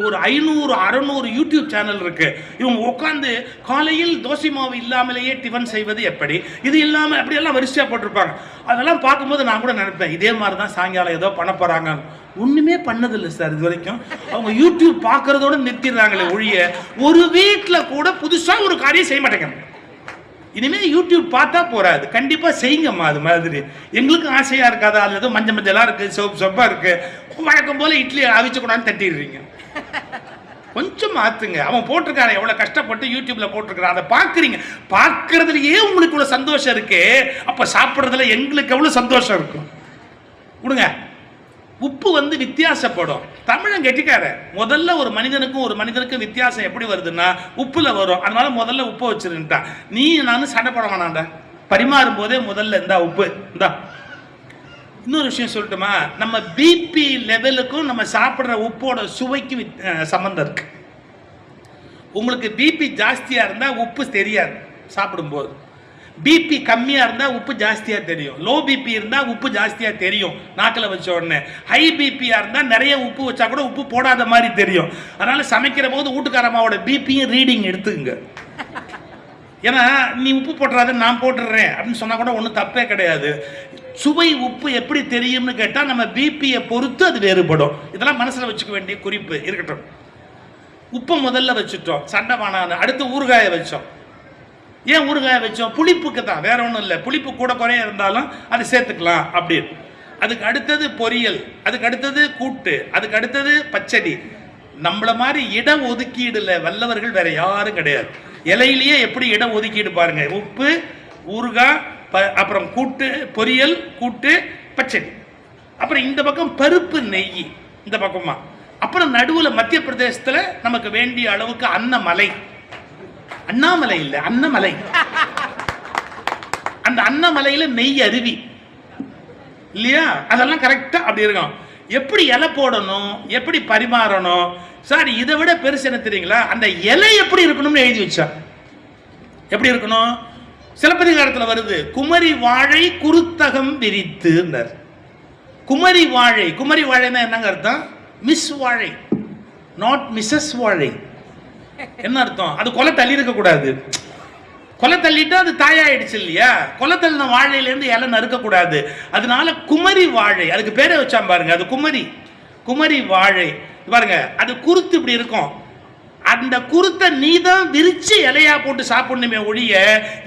ஒரு 500-600 யூடியூப் சேனல் இருக்கு. இவங்க உட்காந்து காலையில் தோசை மாவு இல்லாமலேயே டிஃபன் செய்வது எப்படி, இது இல்லாமல் அப்படியெல்லாம் வரிசையாக போட்டிருப்பாங்க. அதெல்லாம் பார்க்கும்போது நான் கூட நினைப்பேன், இதே மாதிரி தான் சாயங்காலம் ஏதோ பண்ண போறாங்க. ஒண்ணுமே பண்ணதில்லை சார் இது வரைக்கும். அவங்க யூடியூப் பார்க்கறதோட நிறுத்திடுறாங்களே ஒழிய ஒரு வீட்டில் கூட புதுசா ஒரு காரியம் செய்ய மாட்டேங்கிறாங்க. இனிமே யூடியூப் பார்த்தா போறாது, கண்டிப்பா செய்யுங்கம்மா. அது மாதிரி எங்களுக்கு ஆசையா இருக்காது. அது ஏதோ மஞ்சள் மஞ்சளா இருக்கு, சொப்பா இருக்கு, வழக்கம் போல இட்லி அவிச்சு கொண்டாந்து தட்டிடுறீங்க. கொஞ்சம் மாத்துங்க. அவன் போட்டிருக்காரு எவ்வளவு கஷ்டப்பட்டு யூடியூப்ல போட்டிருக்கான், அதை பாக்குறீங்க. பார்க்கறதுலயே உங்களுக்கு இவ்வளவு சந்தோஷம் இருக்கு, அப்ப சாப்பிடுறதுல எங்களுக்கு எவ்வளவு சந்தோஷம் இருக்கும். விடுங்க. உப்பு வந்து வித்தியாசப்படும். தமிழன் கெட்டிக்கார. முதல்ல ஒரு மனிதனுக்கும் ஒரு மனிதனுக்கும் வித்தியாசம் எப்படி வருதுன்னா உப்புல வரும். அதனால முதல்ல உப்பு வச்சிருந்துட்டான். நீ நானும் சண்டை போட வேணாண்டா, பரிமாறும் போதே முதல்ல இந்தா உப்பு இந்தா. இன்னொரு விஷயம் சொல்லட்டுமா, நம்ம பிபி லெவலுக்கும் நம்ம சாப்பிட்ற உப்போட சுவைக்கு சம்பந்தம் இருக்கு. உங்களுக்கு பிபி ஜாஸ்தியா இருந்தா உப்பு தெரியாது சாப்பிடும்போது, பிபி கம்மியா இருந்தா உப்பு ஜாஸ்தியா தெரியும், லோ பிபி இருந்தா உப்பு ஜாஸ்தியா தெரியும் நாக்கில் வச்ச உடனே. ஹை பிபியா இருந்தா நிறைய உப்பு வச்சா கூட உப்பு போடாத மாதிரி தெரியும். அதனால சமைக்கிற போது வீட்டுக்காரம்மாவோட பிபியும் ரீடிங் எடுத்துங்க. ஏன்னா நீ உப்பு போட்டுறாத நான் போட்டுடுறேன் அப்படின்னு சொன்னா கூட ஒன்றும் தப்பே கிடையாது. சுவை உப்பு எப்படி தெரியும்னு கேட்டா நம்ம பிபியை பொறுத்து அது வேறுபடும். இதெல்லாம் மனசுல வச்சுக்க வேண்டிய குறிப்பு இருக்கட்டும். உப்பை முதல்ல வச்சுட்டோம், சண்டை வானான்னு. அடுத்து ஊறுகாயை வச்சோம். ஏன் ஊறுகாயை வச்சோம்? புளிப்புக்கு தான், வேற ஒன்றும் இல்லை. புளிப்பு கூட குறைய இருந்தாலும் அதை சேர்த்துக்கலாம் அப்படின்னு. அதுக்கு அடுத்தது பொரியல், அதுக்கு அடுத்தது கூட்டு, அதுக்கு அடுத்தது பச்சடி. நம்மள மாதிரி இட ஒதுக்கீடுல வல்லவர்கள் வேற யாரும் கிடையாது. இலையிலேயே எப்படி இட ஒதுக்கீடு பாருங்க, உப்பு, ஊறுகாய், அப்புறம் கூட்டு, பொரியல், கூட்டு, பச்சடி. அப்புறம் இந்த பக்கம் பருப்பு, நெய் இந்த பக்கமா. அப்புறம் நடுவில் மத்திய பிரதேசத்துல நமக்கு வேண்டிய அளவுக்கு அன்னமலை, அண்ணாமலை இல்ல அன்னமலை. அந்த அன்னமலையில நெய் அருவி. இல்லையா? அதெல்லாம் கரெக்டா அப்படி இருக்கும். எப்படி இலை போடணும், எப்படி பரிமாறணும் சார், இதை விட பெருசு என்ன தெரியுங்களா? அந்த இலை எப்படி இருக்கணும்னு எழுதி வச்சா. எப்படி இருக்கணும்? சிலப்பதிகாரத்தில் வருது, குமரி வாழை குருத்தகம் விரித்து. குமரி வாழை, குமரி வாழைன்னா என்னங்க அர்த்தம்? மிஸ் வாழை, நாட் மிஸ்ஸஸ் வாழை. என்ன அர்த்தம்? அது கொலை தள்ளி இருக்க கூடாது. கொலை தள்ளிட்டு அது தாயாயிடுச்சு இல்லையா? கொலை தள்ளின வாழையிலேருந்து இலை நறுக்க கூடாது. அதனால குமரி வாழை, அதுக்கு பேரை வச்சா பாருங்க, அது குமரி. குமரி வாழை பாருங்க, அது குருத்து இப்படி இருக்கும். அந்த குருத்தை நீ தான் விரிச்சு இலையா போட்டு சாப்பிடணுமே ஒழிய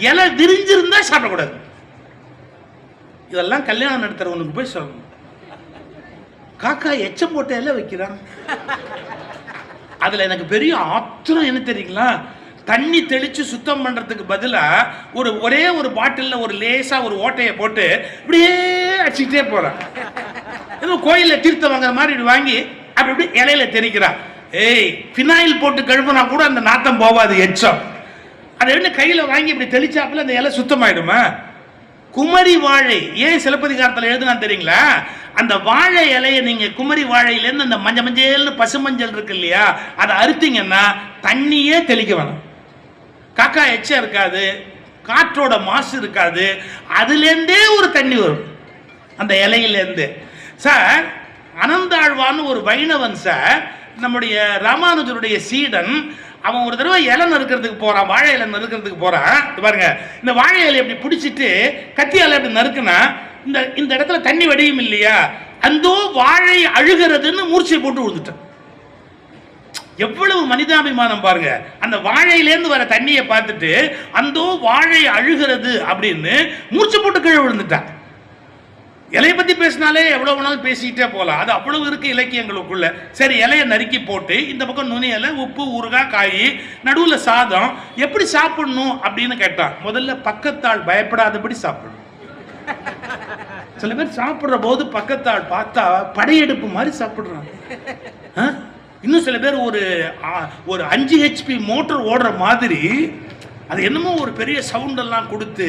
இலை விரிஞ்சிருந்தா சாப்பிடக்கூடாது. இதெல்லாம் கல்யாணம் நடத்துறவனுக்கு போய் சொல்லணும். காக்கா எச்சம் போட்ட இலை வைக்கிறான். அதுல எனக்கு பெரிய ஆத்திரம் என்ன தெரியுங்களா? தண்ணி தெளிச்சு சுத்தம் பண்றதுக்கு பதிலா ஒரே ஒரு பாட்டில்ல ஒரு லேசா ஒரு ஓட்டையை போட்டு இப்படியே அடிச்சுக்கிட்டே போறான். ஏதோ கோயில்ல தீர்த்தம் வாங்குற மாதிரி வாங்கி அப்படி இப்படி இலையில தெரிக்கிறான். ஏய், பினாயில் போட்டு கழுவுனா கூட அந்த நாத்தம் போவாது, எச்சம். அதை என்ன கையில வாங்கி இப்படி தெளிச்சாப்புல அந்த இலை சுத்தமாயிடுமா? குமரி வாழை ஏன் சிலப்பதிகாரத்தில் எழுதுனா தெரியுங்களா? அந்த வாழை இலையை நீங்க குமரி வாழையிலேருந்து அந்த மஞ்சள் மஞ்சள்னு பசுமஞ்சள் இருக்கு இல்லையா, அதை அறுத்தீங்கன்னா தண்ணியே தெளிக்க வேணும். காக்கா எச்சம் இருக்காது, காற்றோட மாசு இருக்காது, அதுலேருந்தே ஒரு தண்ணி வரும் அந்த இலையிலேருந்து. சார், அனந்தாழ்வான்னு ஒரு வைணவன் சார், நம்முடைய ராமானுஜருடைய சீடன். அவன் ஒரு தடவை இலை நறுக்கிறதுக்கு போறான், வாழை இலை நறுக்கிறதுக்கு போறான். பாருங்க, இந்த வாழை இலை எப்படி பிடிச்சிட்டு கத்தியால எப்படி நறுக்குனா இந்த இடத்துல தண்ணி வடியும் இல்லையா, அந்த வாழை அழுகிறதுன்னு மூர்ச்சை போட்டு விழுந்துட்டான். எவ்வளவு மனிதாபிமானம் பாருங்க. அந்த வாழையிலேருந்து வர தண்ணியை பார்த்துட்டு அந்த வாழை அழுகிறது அப்படின்னு மூர்ச்சை போட்டு கீழே விழுந்துட்டான். இலையை பத்தி பேசினாலே எவ்வளவு வேணாலும் பேசிக்கிட்டே போகலாம், அது அவ்வளவு இருக்கு இலக்கியங்களுக்குள்ள. சரி, இலையை நறுக்கி போட்டு இந்த பக்கம் நுனி இலை, உப்பு, ஊறுகாய், காய், நடுவில் சாதம். எப்படி சாப்பிடணும் அப்படின்னு கேட்டான். முதல்ல பக்கத்தால் பயப்படாதபடி சாப்பிடணும். சில பேர் சாப்பிடுற போது பக்கத்தால் பார்த்தா படையெடுப்பு மாதிரி சாப்பிடுறாங்க. இன்னும் சில பேர் ஒரு 5 HP மோட்டர் ஓடுற மாதிரி அது என்னமோ ஒரு பெரிய சவுண்ட் எல்லாம் கொடுத்து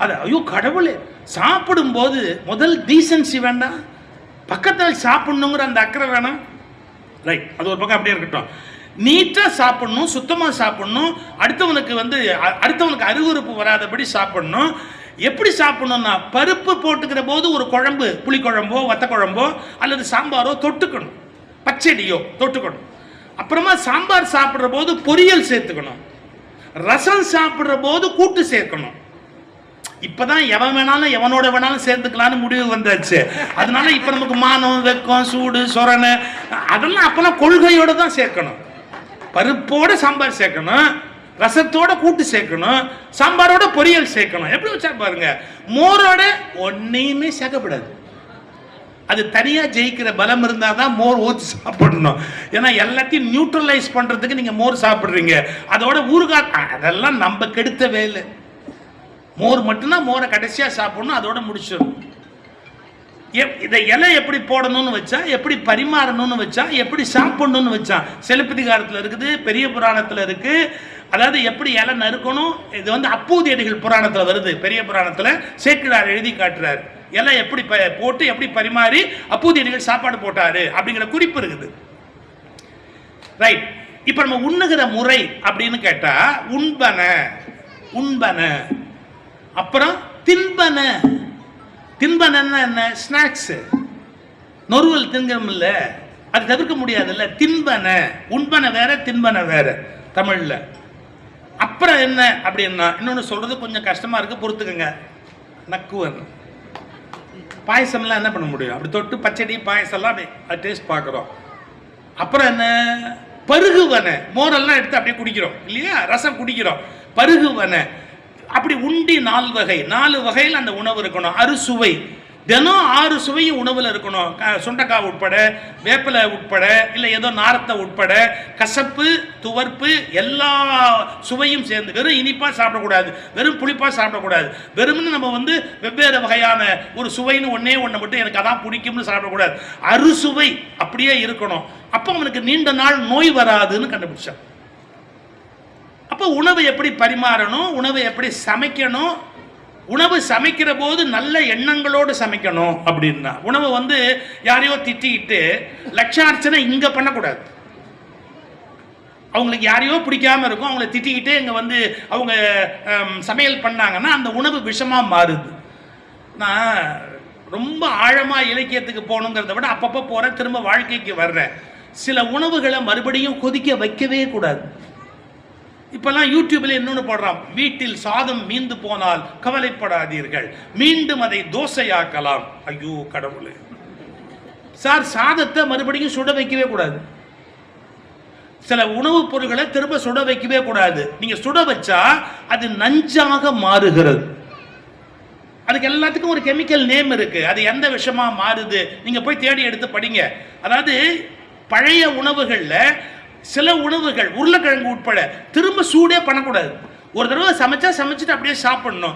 அது, ஐயோ கடவுளே, சாப்பிடும் போது முதல் டீசன்சி வேண்டாம், பக்கத்தால் சாப்பிடணுங்கிற அந்த அக்கறை வேணாம். ரைட், அது ஒரு பக்கம் அப்படியே இருக்கட்டும். நீட்டா சாப்பிடணும், சுத்தமா சாப்பிடணும், அடுத்தவனுக்கு அருவருப்பு வராதபடி சாப்பிடணும். எப்படி சாப்பிடணும்னா, பருப்பு போட்டுக்கிற போது ஒரு குழம்பு, புளி குழம்போ வத்த குழம்போ அல்லது சாம்பாரோ தொட்டுக்கணும், பச்சடியோ தொட்டுக்கணும். அப்புறமா சாம்பார் சாப்பிடுற போது பொரியல் சேர்த்துக்கணும், ரசம் சாப்பிடுற போது கூட்டு சேர்க்கணும். இப்பதான் எவன் வேணாலும் எவனோட வேணாலும் சேர்த்துக்கலான்னு முடிவு வந்தாச்சு. அதனால இப்ப நமக்கு மானம், வெக்கம், சூடு, சொரணை அதெல்லாம் அப்பெல்லாம் கொள்கையோட தான் சேர்க்கணும். பருப்போட சாம்பார் சேர்க்கணும், ரசத்தோட கூட்டு சேர்க்கணும், சாம்பாரோட பொரியல் சேர்க்கணும். எப்படி வச்சா பாருங்க. மோரோட ஒன்னையுமே சேர்க்கப்படாது. அது தனியா ஜெயிக்கிற பலம் இருந்தாதான் மோர் ஊற்றி சாப்பிடணும். ஏன்னா எல்லாத்தையும் நியூட்ரலைஸ் பண்றதுக்கு நீங்க மோர் சாப்பிடுறீங்க, அதோட ஊறுகாய், அதெல்லாம் நம்ம கெடுத்த வேலை. மோர் மட்டும்தான் மோரை கடைசியா சாப்பிடணும், அதோட முடிச்சிடணும். இதை இலை எப்படி போடணும்னு வச்சா, எப்படி பரிமாறணும்னு வச்சா, எப்படி சாப்பிடணும்னு வச்சா சிலப்பதிகாரத்தில் இருக்குது, பெரிய புராணத்தில் இருக்கு. அதாவது எப்படி இலை நறுக்கணும், இது அப்பூதியடிகள் புராணத்தில் வருது. பெரிய புராணத்தில் சேக்கிழார் எழுதி காட்டுறாரு, இலை எப்படி போட்டு எப்படி பரிமாறி அப்பூதியடிகள் சாப்பாடு போட்டாரு அப்படிங்கிற குறிப்பு இருக்குது. ரைட், இப்ப நம்ம உண்ணுகிற முறை அப்படின்னு கேட்டா உண்பன, அப்புறம் தின்பன. தின்பன என்ன? ஸ்நாக்ஸ், நொறுவல் திங்கம் இல்ல, அது தவிர்க்க முடியாதுல்ல. தின்பன, உண்பன வேற, தின்பன வேற தமிழ்ல. அப்புறம் என்ன அப்படின்னா, இன்னொன்னு சொல்றது கொஞ்சம் கஷ்டமா இருக்கு, பொறுத்துக்கங்க. நக்குவன். பாயசம்லாம் என்ன பண்ண முடியும், அப்படி தொட்டு பச்சடி பாயசம்லாம் அப்படி டேஸ்ட் பார்க்குறோம். அப்புறம் என்ன? பருகுவன, மோரெல்லாம் எடுத்து அப்படியே குடிக்கிறோம் இல்லையா, ரசம் குடிக்கிறோம். பருகுவன, அப்படி உண்டி 4 வகையில் அந்த உணவு இருக்கணும். அறுசுவை, தினம் 6 சுவையும் உணவுல இருக்கணும். சுண்டக்காய் உட்பட, வேப்பிலை உட்பட, இல்லை ஏதோ நாரத்தை உட்பட, கசப்பு, துவர்ப்பு எல்லா சுவையும் சேர்ந்து. வெறும் இனிப்பா சாப்பிடக்கூடாது, வெறும் புளிப்பா சாப்பிடக்கூடாது. வெறும்னு நம்ம வெவ்வேறு வகையான ஒரு சுவைன்னு ஒன்னே மட்டும் எனக்கு அதான் பிடிக்கும்னு சாப்பிடக்கூடாது. அறுசுவை அப்படியே இருக்கணும். அப்போ அவனுக்கு நீண்ட நாள் நோய் வராதுன்னு கண்டுபிடிச்சான். அப்போ உணவை எப்படி பரிமாறணும், உணவை எப்படி சமைக்கணும், உணவு சமைக்கிற போது நல்ல எண்ணங்களோடு சமைக்கணும் அப்படின்னா, உணவு வந்து யாரையோ திட்டிக்கிட்டு லட்சார்ச்சனை இங்க பண்ணக்கூடாது. அவங்களுக்கு யாரையோ பிடிக்காம இருக்கும், அவங்கள திட்டிக்கிட்டே இங்க வந்து அவங்க சமையல் பண்ணாங்கன்னா அந்த உணவு விஷமா மாறுது. நான் ரொம்ப ஆழமா இலக்கியத்துக்கு போகணுங்கிறத விட அப்பப்போ போறேன், திரும்ப வாழ்க்கைக்கு வர்றேன். சில உணவுகளை மறுபடியும் கொதிக்க வைக்கவே கூடாது. இப்பெல்லாம் யூடியூப்ல இன்னொன்று போடுறான், வீட்டில் சாதம் மீந்து போனால் கவலைப்படாதீர்கள், மீண்டும் அதை தோசையாக்கலாம். ஐயோ கடவுளே சார், சாதத்தை மறுபடியும் சுட வைக்கவே கூடாது. சில உணவுப் பொருட்களை திரும்ப சுட வைக்கவே கூடாது. நீங்க சுட வச்சா அது நஞ்சாக மாறுகிறது. அதுக்கு எல்லாத்துக்கும் ஒரு கெமிக்கல் நேம் இருக்கு. அது எந்த விஷமா மாறுது நீங்க போய் தேடி எடுத்து படிங்க. அதாவது பழைய உணவுகள்ல சில உணவுகள், உருளைக்கிழங்கு உட்பட, திரும்ப சூடே பண்ணக்கூடாது. ஒரு தடவை சமைச்சிட்டு அப்படியே சாப்பிடணும்.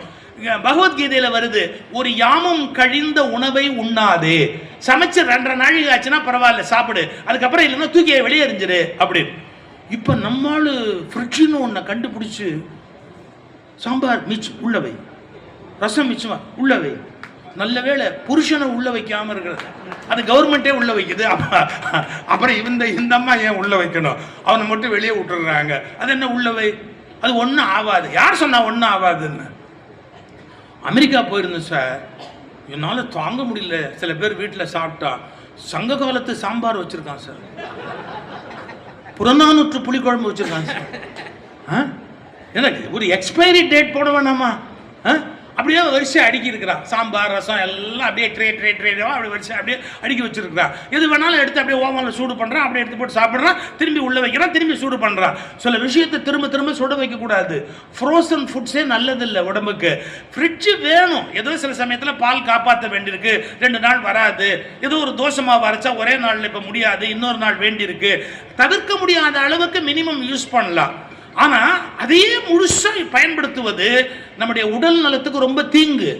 பகவத்கீதையில வருது, ஒரு யாமம் கழிந்த உணவை உண்ணாதே. சமைச்சு 2.5 நாளைக்கு ஆச்சுன்னா பரவாயில்ல சாப்பிடு, அதுக்கப்புறம் இல்லைன்னா தூக்கி வெளியே எறிஞ்சிரு அப்படின்னு. இப்ப நம்மால் ஃப்ரிட்ஜ்னு ஒன்றை கண்டுபிடிச்சு, சாம்பார் மிச்சம் உள்ளவை, ரசம் மிச்சமா உள்ளவை, நல்ல வேளை புருஷனை உள்ள வைக்காம இருக்கிறது, அது கவர்மெண்டே உள்ள வைக்குது. அப்புறம் இந்த அம்மா ஏன் உள்ள வைக்கணும், அவனை மட்டும் வெளியே விட்டுறாங்க. அது என்ன உள்ளவை, அது ஒன்றும் ஆகாது. யார் சொன்னா ஒன்றும் ஆகாதுன்னு? அமெரிக்கா போயிருந்தேன் சார், என்னால் தாங்க முடியல. சில பேர் வீட்டில் சாப்பிட்டா சங்க காலத்து சாம்பார் வச்சிருக்கான் சார், புறநானூற்று புளிக்குழம்பு வச்சிருக்கான் சார். எனக்கு ஒரு எக்ஸ்பைரி டேட் போட வேணாமா? அப்படியே வரிசை அடுக்கி இருக்கிறான். சாம்பார் ரசம் எல்லாம் அப்படியே ட்ரேவா அப்படி வரிசை அப்படியே அடுக்கி வச்சிருக்கிறான். எது வேணாலும் எடுத்து அப்படியே ஓவனில் சூடு பண்ணுறான், அப்படியே எடுத்து போட்டு சாப்பிட்றான், திரும்பி உள்ள வைக்கிறான், திரும்பி சூடு பண்ணுறான். சில விஷயத்தை திரும்ப சுட வைக்கக்கூடாது. ஃப்ரோசன் ஃபுட்ஸே நல்லதில்லை உடம்புக்கு. ஃப்ரிட்ஜு வேணும். ஏதோ சில சமயத்தில் பால் காப்பாற்ற வேண்டியிருக்கு, 2 நாள் வராது. ஏதோ ஒரு தோசை மாவு அரைச்சா ஒரே நாளில் இப்போ முடியாது, இன்னொரு நாள் வேண்டியிருக்கு. தவிர்க்க முடியாத அளவுக்கு மினிமம் யூஸ் பண்ணலாம். ஆனா அதையே முழுசா பயன்படுத்துவது நம்முடைய உடல் நலத்துக்கு ரொம்ப தீங்கு.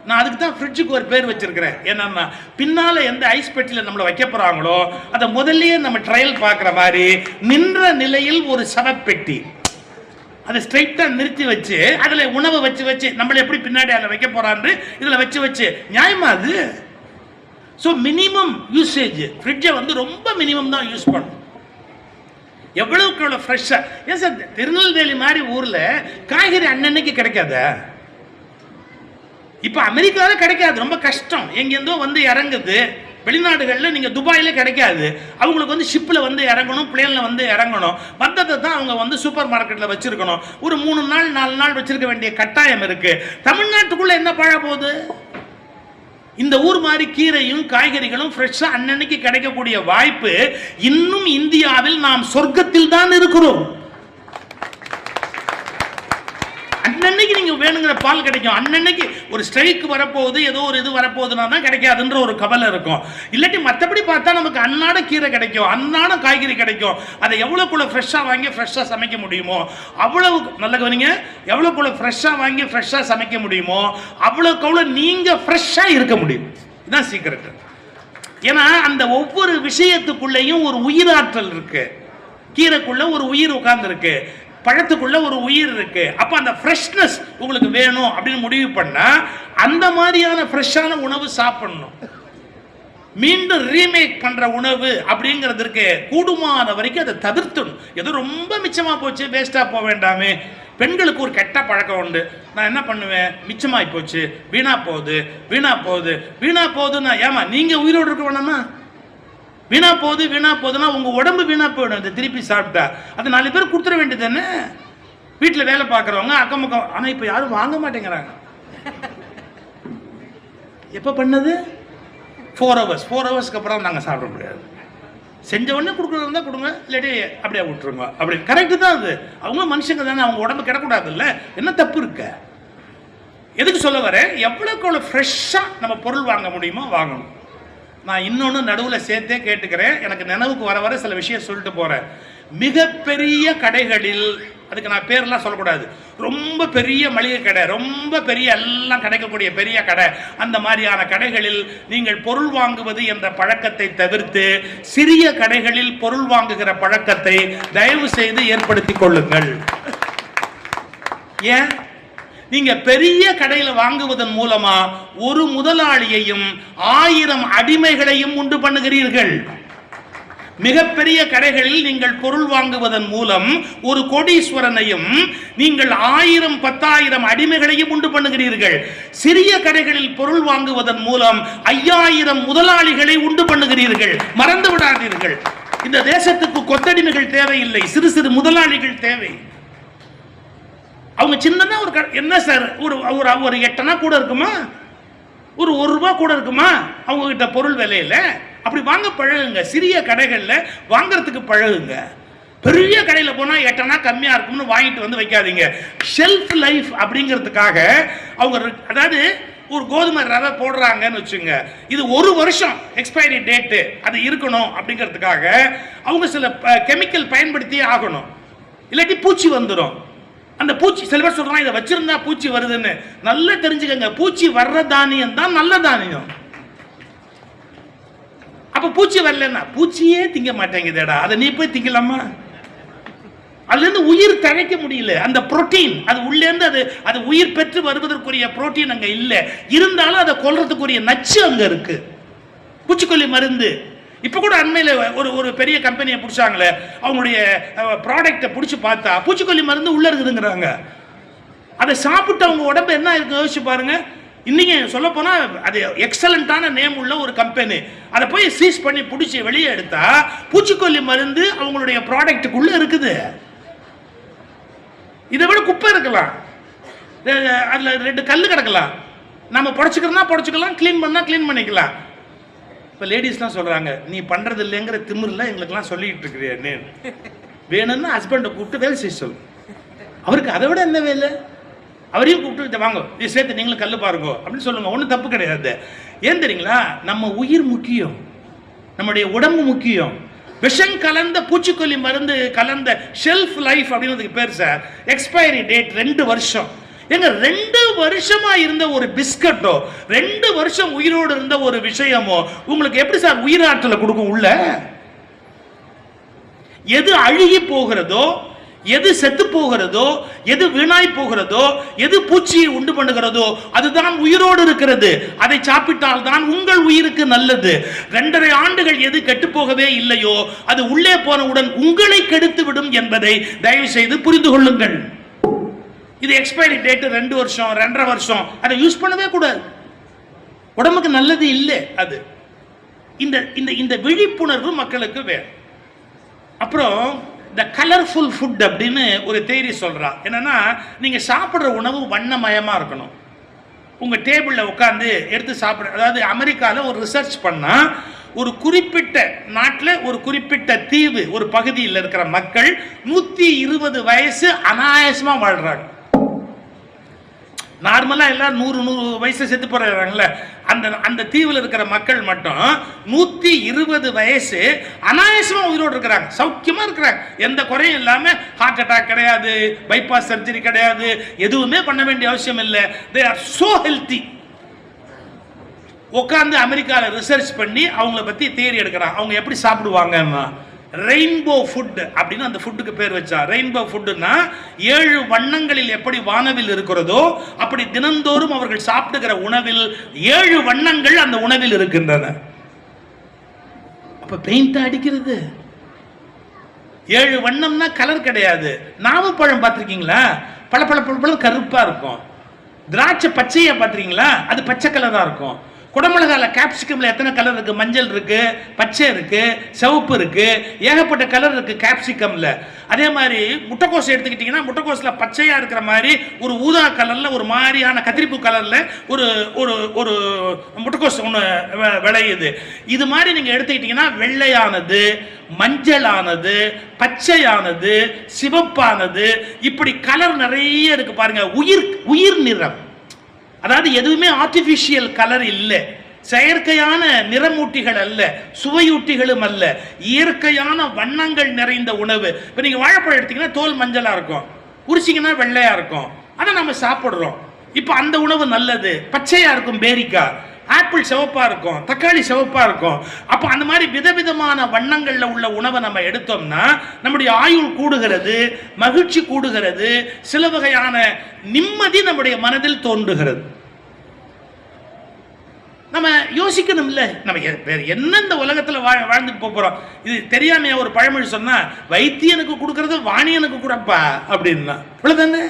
நான் அதுக்கு தான் ஃப்ரிட்ஜுக்கு ஒரு பேர் வச்சிருக்கிறேன். என்னன்னா, பின்னால எந்த ஐஸ் பெட்டியில் நம்மளை வைக்க போறாங்களோ அதை முதல்லயே நம்ம ட்ரையல் பார்க்குற மாதிரி நின்ற நிலையில் ஒரு சவப்பெட்டி, அதை ஸ்ட்ரைட்டா நிறுத்தி வச்சு அதுல உணவை வச்சு நம்மளை எப்படி பின்னாடி அதில் வைக்க போறான்னு இதுல வச்சு நியாயமா அது? ஸோ மினிமம் யூசேஜ், ஃப்ரிட்ஜை வந்து ரொம்ப மினிமம் தான் யூஸ் பண்ணணும். எவ்வளவுக்கு எவ்வளவு ஃப்ரெஷ்ஷா. ஏன் சார் திருநெல்வேலி மாதிரி ஊர்ல காய்கறி அன்னன்னைக்கு கிடைக்காத? இப்ப அமெரிக்காவில் கிடைக்காது, ரொம்ப கஷ்டம். எங்கேருந்தோ வந்து இறங்குது. வெளிநாடுகளில் நீங்க துபாயில கிடைக்காது. அவங்களுக்கு வந்து ஷிப்பில் வந்து இறங்கணும், பிளேன்ல வந்து இறங்கணும். வந்ததை தான் அவங்க வந்து சூப்பர் மார்க்கெட்டில் வச்சிருக்கணும். ஒரு 3 நாள் 4 நாள் வச்சிருக்க வேண்டிய கட்டாயம் இருக்கு. தமிழ்நாட்டுக்குள்ள என்ன பழ போகுது? இந்த ஊர் மாதிரி கீரையும் காய்கறிகளும் ஃப்ரெஷ்ஷா அன்னன்னைக்கு கிடைக்கக்கூடிய வாய்ப்பு இன்னும் இந்தியாவில் நாம் சொர்க்கத்தில் தான் இருக்கிறோம். அன்னன்னைக்கு நீங்க வேணுங்கிற பால் கிடைக்கும். அன்னன்னைக்கு ஒரு ஸ்ட்ரைக் வரப்போகுது, ஏதோ ஒரு இது வரப்போகுதுன்னா தான் கிடைக்காதுன்ற ஒரு கவலை இருக்கும். இல்லாட்டி மற்றபடி பார்த்தா நமக்கு அன்னாட கீரை கிடைக்கும், அன்னாட காய்கறி கிடைக்கும். அதை எவ்வளோக்குள்ள ஃப்ரெஷ்ஷாக வாங்கி ஃப்ரெஷ்ஷாக சமைக்க முடியுமோ அவ்வளவு நல்ல கவனிங்க. எவ்வளோக்குள்ள ஃப்ரெஷ்ஷாக வாங்கி ஃப்ரெஷ்ஷாக சமைக்க முடியுமோ அவ்வளோக்கு அவ்வளோ நீங்க ஃப்ரெஷ்ஷாக இருக்க முடியும். இதுதான் சீக்கிரட். ஏன்னா அந்த ஒவ்வொரு விஷயத்துக்குள்ளேயும் ஒரு உயிராற்றல் இருக்கு. கீரைக்குள்ள ஒரு உயிர் உட்கார்ந்து இருக்கு, பழத்துக்குள்ள ஒரு உயிர் இருக்கு. அப்ப அந்த ஃப்ரெஷ்னஸ் உங்களுக்கு வேணும் அப்படின்னு முடிவு பண்ணா அந்த மாதிரியான ஃப்ரெஷ்ஷான உணவு சாப்பிடணும். மீண்டும் ரீமேக் பண்ற உணவு அப்படிங்கிறது இருக்கு, கூடுமான வரைக்கும் அதை தவிர்த்துணும். ஏதோ ரொம்ப மிச்சமா போச்சு வேஸ்டா போக வேண்டாமே. பெண்களுக்கு ஒரு கெட்ட பழக்கம் உண்டு. நான் என்ன பண்ணுவேன், மிச்சமாய் போச்சு, வீணா போகுதுன்னா ஏமா நீங்க உயிரோடு இருக்க வேணாமா? வீணா போகுதுன்னா உங்க உடம்பு வீணா போயிடும். அதை திருப்பி சாப்பிட்டா அதை 4 பேர் கொடுத்துட வேண்டியது தானே. வீட்டில் வேலை பார்க்குறவங்க அக்கம் பக்கம். ஆனால் இப்போ யாரும் வாங்க மாட்டேங்கிறாங்க. எப்போ பண்ணது? 4 ஹவர்ஸ்க்கு அப்புறம் நாங்கள் சாப்பிட முடியாது. செஞ்ச உடனே கொடுக்குறதா கொடுங்க, இல்லாட்டி அப்படியே விட்டுருங்க. அப்படி கரெக்டு தான். அது அவங்க மனுஷங்க தானே, அவங்க உடம்பு கிடக்கூடாது இல்லை. என்ன தப்பு இருக்க? எதுக்கு சொல்ல வரேன், எவ்வளோக்கு எவ்வளோ ஃப்ரெஷ்ஷாக நம்ம பொருள் வாங்க முடியுமோ வாங்கணும். நான் இன்னொன்று நடுவில் சேர்த்தே கேட்டுக்கிறேன், எனக்கு நினைவுக்கு வர சில விஷயம் சொல்லிட்டு போகிறேன். மிகப்பெரிய கடைகளில், அதுக்கு நான் பேரெல்லாம் சொல்லக்கூடாது, ரொம்ப பெரிய மளிகை கடை, ரொம்ப பெரிய எல்லாம் கிடைக்கக்கூடிய பெரிய கடை, அந்த மாதிரியான கடைகளில் நீங்கள் பொருள் வாங்குவது என்ற பழக்கத்தை தவிர்த்து சிறிய கடைகளில் பொருள் வாங்குகிற பழக்கத்தை தயவு செய்து ஏற்படுத்திக் கொள்ளுங்கள். ஏன்? நீங்க பெரிய கடையில வாங்குவதன் மூலமா ஒரு முதலாளியையும் 1000 அடிமைகளையும் உண்டு பண்ணுகிறீர்கள். மிகப்பெரிய கடைகளில் நீங்கள் பொருள் வாங்குவதன் மூலம் ஒரு கோடீஸ்வரனையும் நீங்கள் 1000 10,000 அடிமைகளையும் உண்டு பண்ணுகிறீர்கள். சிறிய கடைகளில் பொருள் வாங்குவதன் மூலம் 5000 முதலாளிகளை உண்டு பண்ணுகிறீர்கள். மறந்து விடாதீர்கள், இந்த தேசத்துக்கு கொத்தடிமைகள் தேவையில்லை, சிறு சிறு முதலாளிகள் தேவை. அவங்க சின்னதா ஒரு என்ன சார், ஒரு 8 அணா கூட இருக்குமா, ஒரு ரூபாய் கூட இருக்குமா அவங்க கிட்ட பொருள் விலையில? அப்படி வாங்க பழகுங்க. சிறிய கடைகள்ல வாங்கறதுக்கு பழகுங்க. பெரிய கடையில போனா 8 அணா கம்மியா இருக்கும்னு வாங்கிட்டு வந்து வைக்காதீங்க. ஷெல்ஃப் லைஃப் அப்படிங்கிறதுக்காக அவங்க, அதாவது ஒரு கோதுமை ரவை போடுறாங்கன்னு வச்சுங்க, இது 1 வருஷம் எக்ஸ்பைரி டேட்டு அது இருக்கணும் அப்படிங்கிறதுக்காக அவங்க சில கெமிக்கல் பயன்படுத்தியே ஆகணும், இல்லாட்டி பூச்சி வந்துடும். அந்த பூச்சி சில பேர் சொல்றாங்க இதை வச்சிருந்தா பூச்சி வருதுன்னு. நல்லா தெரிஞ்சுக்கங்க, பூச்சி வர்ற தானியம் தான் நல்ல தானியம். அப்ப பூச்சி வரலன்னா, பூச்சியே திங்க மாட்டேங்குதேடா, அதை நீ போய் திங்கலாமா? அதுல இருந்து உயிர் தழைக்க முடியல. அந்த புரோட்டீன் அது உள்ளே இருந்து அது உயிர் பெற்று வருவதற்குரிய புரோட்டீன் அங்க இல்ல. இருந்தாலும் அதை கொல்றதுக்குரிய நச்சு அங்க இருக்கு, பூச்சிக்கொல்லி மருந்து. இப்ப கூட அண்மையில ஒரு பெரிய கம்பெனியை பிடிச்சாங்களே, அவங்களுடைய ப்ராடக்ட்டை பிடிச்சி பார்த்தா பூச்சிக்கொல்லி மருந்து உள்ள இருக்குதுங்கிறாங்க. அதை சாப்பிட்டு அவங்க உடம்பு என்ன இருக்கு யோசிச்சு பாருங்க. இன்னைக்கு சொல்ல போனா அது எக்ஸலண்டான நேம் உள்ள ஒரு கம்பெனி, அதை போய் சீஸ் பண்ணி பிடிச்சி வெளியே எடுத்தா பூச்சிக்கொல்லி மருந்து அவங்களுடைய ப்ராடக்ட்டுக்குள்ள இருக்குது. இதை விட குப்பை இருக்கலாம், அதுல 2 கல்லு கிடக்கலாம், நம்ம புடைச்சுக்கிறோம்னா புடைச்சுக்கலாம், கிளீன் பண்ணா கிளீன் பண்ணிக்கலாம். இப்போ லேடிஸ்லாம் சொல்றாங்க, நீ பண்றது இல்லைங்கிற திமிரில் எங்களுக்கெல்லாம் சொல்லிட்டு இருக்கிறியா, நீ வேணும்னா ஹஸ்பண்டை கூப்பிட்டு வேலை செய்ய சொல்லு. அவருக்கு அதை விட என்ன வேலை? அவரையும் கூப்பிட்டு வாங்க இது சேர்த்து நீங்களும் கல் பாருங்க அப்படின்னு சொல்லுங்க, ஒன்றும் தப்பு கிடையாது. ஏன் தெரியுங்களா, நம்ம உயிர் முக்கியம், நம்முடைய உடம்பு முக்கியம். விஷம் கலந்த பூச்சிக்கொல்லி மருந்து கலந்த ஷெல்ஃப் லைஃப் அப்படின்றதுக்கு பேர் சார் எக்ஸ்பைரி டேட் 2 வருஷம். எங்க 2 வருஷமா இருந்த ஒரு பிஸ்கட்டோ 2 வருஷம் உயிரோடு இருந்த ஒரு விஷயமோ உங்களுக்கு எப்படி சார் உயிராற்றலை கொடுக்கும்? உள்ள எது அழுகி போகிறதோ, எது செத்து போகிறதோ, எது வீணாய் போகிறதோ, எது பூச்சியை உண்டு பண்ணுகிறதோ அதுதான் உயிரோடு இருக்கிறது. அதை சாப்பிட்டால் தான் உங்கள் உயிருக்கு நல்லது. 2.5 ஆண்டுகள் எது கெட்டு போகவே இல்லையோ அது உள்ளே போனவுடன் உங்களை கெடுத்து விடும் என்பதை தயவு செய்து புரிந்து கொள்ளுங்கள். இது எக்ஸ்பைரி டேட் 2 வருஷம் 2.5 வருஷம், அதை யூஸ் பண்ணவே கூடாது, உடம்புக்கு நல்லது இல்லை. அது இந்த விழிப்புணர்வு மக்களுக்கு வேணும். அப்புறம் இந்த கலர்ஃபுல் ஃபுட் அப்படின்னு ஒரு தேரி சொல்றா. என்னன்னா, நீங்க சாப்பிட்ற உணவு வண்ணமயமா இருக்கணும். உங்க டேபிள்ல உட்காந்து எடுத்து சாப்பிட, அதாவது அமெரிக்காவில் ஒரு ரிசர்ச் பண்ணா ஒரு குறிப்பிட்ட நாட்டில் ஒரு குறிப்பிட்ட தீவு ஒரு பகுதியில் இருக்கிற மக்கள் 120 வயசு அனாயாசமா வாழ்றாங்க. நார்மலா எல்லாம் 100 வயசு செத்து போறாங்கல்ல, அந்த தீவில் இருக்கிற மக்கள் மட்டும் 120 வயசு அனாயாசமா உயிரோடு இருக்கிறாங்க, சௌக்கியமா இருக்கிறாங்க, எந்த குறையும் இல்லாம. ஹார்ட் அட்டாக் கிடையாது, பைபாஸ் சர்ஜரி கிடையாது, எதுவுமே பண்ண வேண்டிய அவசியம் இல்லை. They are so healthy. உட்காந்து அமெரிக்காவில் ரிசர்ச் பண்ணி அவங்கள பத்தி தியரி எடுக்கிறாங்க. அவங்க எப்படி சாப்பிடுவாங்கன்னா, ரெயின்போ ஃபுட் அப்படின்னு அந்த ஃபுட்டுக்கு பேர் வச்சா. ரெயின்போ ஃபுட்னா 7 வண்ணங்களில் எப்படி வானவில் இருக்கிறதோ அப்படி தினந்தோறும் அவர்கள் சாப்பிடுகிற உணவில் 7 வண்ணங்கள் அந்த உணவில் இருக்கின்றன. அப்ப பெயிண்ட் அடிக்கிறது 7 வண்ணம்னா கலர் கிடையாது. நாவப்பழம் பார்த்திருக்கீங்களா? பல பல பல கருப்பா இருக்கும். திராட்சை பச்சையா பார்த்திருக்கீங்களா? அது பச்சை கலரா இருக்கும். குடமிளகால கேப்சிகம்ல எத்தனை கலர் இருக்கு? மஞ்சள் இருக்கு, பச்சை இருக்கு, சிவப்பு இருக்கு, ஏகப்பட்ட கலர் இருக்கு கேப்சிகம்ல. அதே மாதிரி முட்டைக்கோஸ் எடுத்துக்கிட்டீங்கன்னா முட்டைக்கோஸ்ல பச்சையா இருக்கிற மாதிரி ஒரு ஊதா கலர்ல ஒரு மாதிரியான கத்திரிப்பூ கலர்ல ஒரு ஒரு ஒரு முட்டைக்கோஸ் ஒன்று விளையுது. இது மாதிரி நீங்க எடுத்துக்கிட்டீங்கன்னா வெள்ளையானது, மஞ்சளானது, பச்சையானது, சிவப்பானது, இப்படி கலர் நிறைய இருக்கு பாருங்க. உயிர் நிறம், அதாவது எதுவுமே ஆர்டிபிஷியல் கலர் இல்லை, செயற்கையான நிறமூட்டிகள் அல்ல, சுவையூட்டிகளும் அல்ல, இயற்கையான வண்ணங்கள் நிறைந்த உணவு. இப்போ நீங்க வாழைப்பழம் எடுத்தீங்கன்னா தோல் மஞ்சளா இருக்கும், உரிச்சிங்கன்னா வெள்ளையா இருக்கும், அதை நம்ம சாப்பிடுறோம். இப்போ அந்த உணவு நல்லது. பச்சையா இருக்கும் பேரிக்காய், ஆப்பிள் சிவப்பா இருக்கும், தக்காளி சிவப்பா இருக்கும். அப்ப அந்த மாதிரி விதவிதமான வண்ணங்கள்ல உள்ள உணவை நம்ம எடுத்தோம்னா நம்முடைய ஆயுள் கூடுகிறது, மகிழ்ச்சி கூடுகிறது, சில வகையான நிம்மதி நம்முடைய மனதில் தோன்றுகிறது. நம்ம யோசிக்கணும் இல்ல, நம்ம வேற என்ன இந்த உலகத்துல வாழ்ந்துட்டு போறோம். இது தெரியாம ஒரு பழமொழி சொன்னா, வைத்தியனுக்கு கொடுக்கறது வாணியனுக்கு கூடப்பா அப்படின்னா, இவ்வளவுதானே.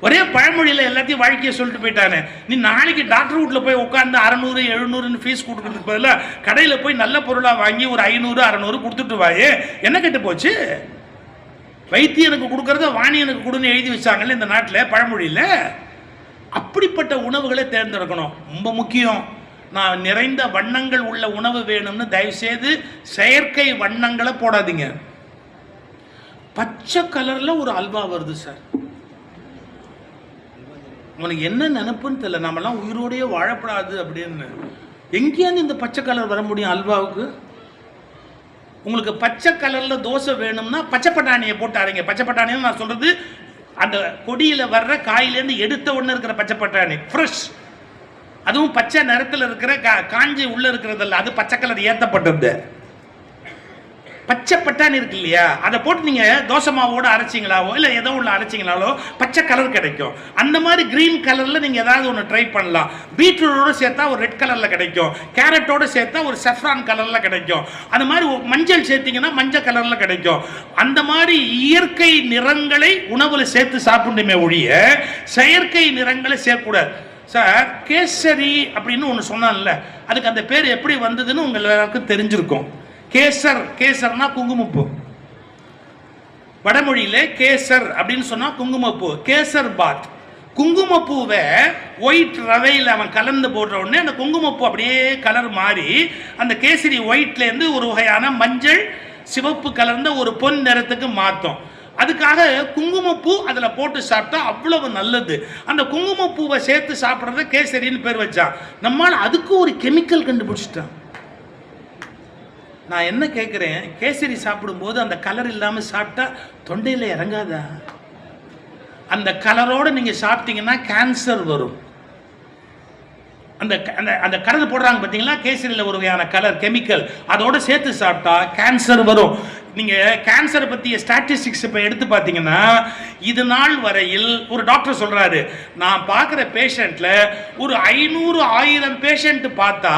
ஒரே பழமொழியில எல்லாத்தையும் வாழ்க்கையை சொல்லிட்டு போயிட்டானே. நீ நாளைக்கு டாக்டர் வீட்டில் போய் உட்காந்து 600 700 ஃபீஸ் கொடுக்கறதுக்கு பதிலாக கடையில் போய் நல்ல பொருளாக வாங்கி ஒரு 500 600 கொடுத்துட்டு வாயே, என்ன கெட்டு போச்சு? வைத்தியனுக்கு கொடுக்கறத வாணியனுக்கு கொடுன்னு எழுதி வச்சாங்கல்ல இந்த நாட்டில் பழமொழியில். அப்படிப்பட்ட உணவுகளை தேர்ந்தெடுக்கணும், ரொம்ப முக்கியம். நான் நிறைந்த வண்ணங்கள் உள்ள உணவு வேணும்னு தயவு செய்து செயற்கை வண்ணங்களை போடாதீங்க. பச்சை கலர்ல ஒரு அல்வா வருது சார், உனக்கு என்ன நினைப்புன்னு தெரியல, நம்மலாம் உயிரோடையே வாழப்படாது அப்படின்னு. எங்கேயாந்து இந்த பச்சை கலர் வர முடியும் அல்வாவுக்கு? உங்களுக்கு பச்சை கலர்ல தோசை வேணும்னா பச்சை பட்டாணியை போட்டு அரைங்க. பச்சை பட்டாணின்னு நான் சொல்றது அந்த கொடியில வர்ற காயிலேருந்து எடுத்த ஒன்று இருக்கிற பச்சை பட்டாணி, ஃப்ரெஷ். அதுவும் பச்சை நிறத்தில் இருக்கிற காஞ்சி உள்ள இருக்கிறதல்ல, அது பச்சை கலர் ஏற்றப்பட்டது. பச்சை பட்டாணி இருக்கு இல்லையா, அதை போட்டு நீங்க தோசை மாவோட அரைச்சிங்களாவோ இல்லை ஏதோ உள்ள அரைச்சிங்களாலோ பச்சை கலர் கிடைக்கும். அந்த மாதிரி கிரீன் கலர்ல நீங்க ஏதாவது ஒன்று ட்ரை பண்ணலாம். பீட்ரூட்டோட சேர்த்தா ஒரு ரெட் கலர்ல கிடைக்கும், கேரட்டோட சேர்த்தா ஒரு செஃப்ரான் கலர்ல கிடைக்கும். அந்த மாதிரி மஞ்சள் சேர்த்தீங்கன்னா மஞ்சள் கலர்ல கிடைக்கும். அந்த மாதிரி இயற்கை நிறங்களை உணவுல சேர்த்து சாப்பிடணுமே ஒழிய செயற்கை நிறங்களை சேர்க்கக்கூடாது. சார் கேசரி அப்படின்னு ஒன்று சொன்னான்ல, அதுக்கு அந்த பேர் எப்படி வந்ததுன்னு உங்க எல்லாருக்கும் தெரிஞ்சிருக்கும். கேசர், கேசர்னா குங்குமப்பூ. வடமொழியில கேசர் அப்படின்னு சொன்னா குங்குமப்பூ. கேசர் பாத், குங்குமப்பூவை ஒயிட் ரவையில் அவன் கலந்து போடுற உடனே அந்த குங்குமப்பூ அப்படியே கலர் மாறி அந்த கேசரி ஒயிட்ல இருந்து ஒரு வகையான மஞ்சள் சிவப்பு கலர்ந்த ஒரு பொன் நிறத்துக்கு மாற்றும். அதுக்காக குங்குமப்பூ அதில் போட்டு சாப்பிட்டா அவ்வளவு நல்லது. அந்த குங்குமப்பூவை சேர்த்து சாப்பிட்றத கேசரின்னு பேர் வச்சான். நம்மால் அதுக்கு ஒரு கெமிக்கல் கண்டுபிடிச்சிட்டான். நான் என்ன கேட்குறேன், கேசரி சாப்பிடும்போது அந்த கலர் இல்லாமல் சாப்பிட்டா தொண்டையில் இறங்காதா? அந்த கலரோடு நீங்கள் சாப்பிட்டீங்கன்னா கேன்சர் வரும். அந்த அந்த அந்த கலர் போடுறாங்க பார்த்தீங்களா, கேசரியில் ஒரு வகையான கலர் கெமிக்கல், அதோடு சேர்த்து சாப்பிட்டா கேன்சர் வரும். நீங்கள் கேன்சரை பற்றிய ஸ்டாட்டிஸ்டிக்ஸ் இப்போ எடுத்து பார்த்தீங்கன்னா, இது நாள் வரையில் ஒரு டாக்டர் சொல்கிறாரு, நான் பார்க்குற பேஷண்ட்டில் ஒரு 500 1000 பேஷண்ட் பார்த்தா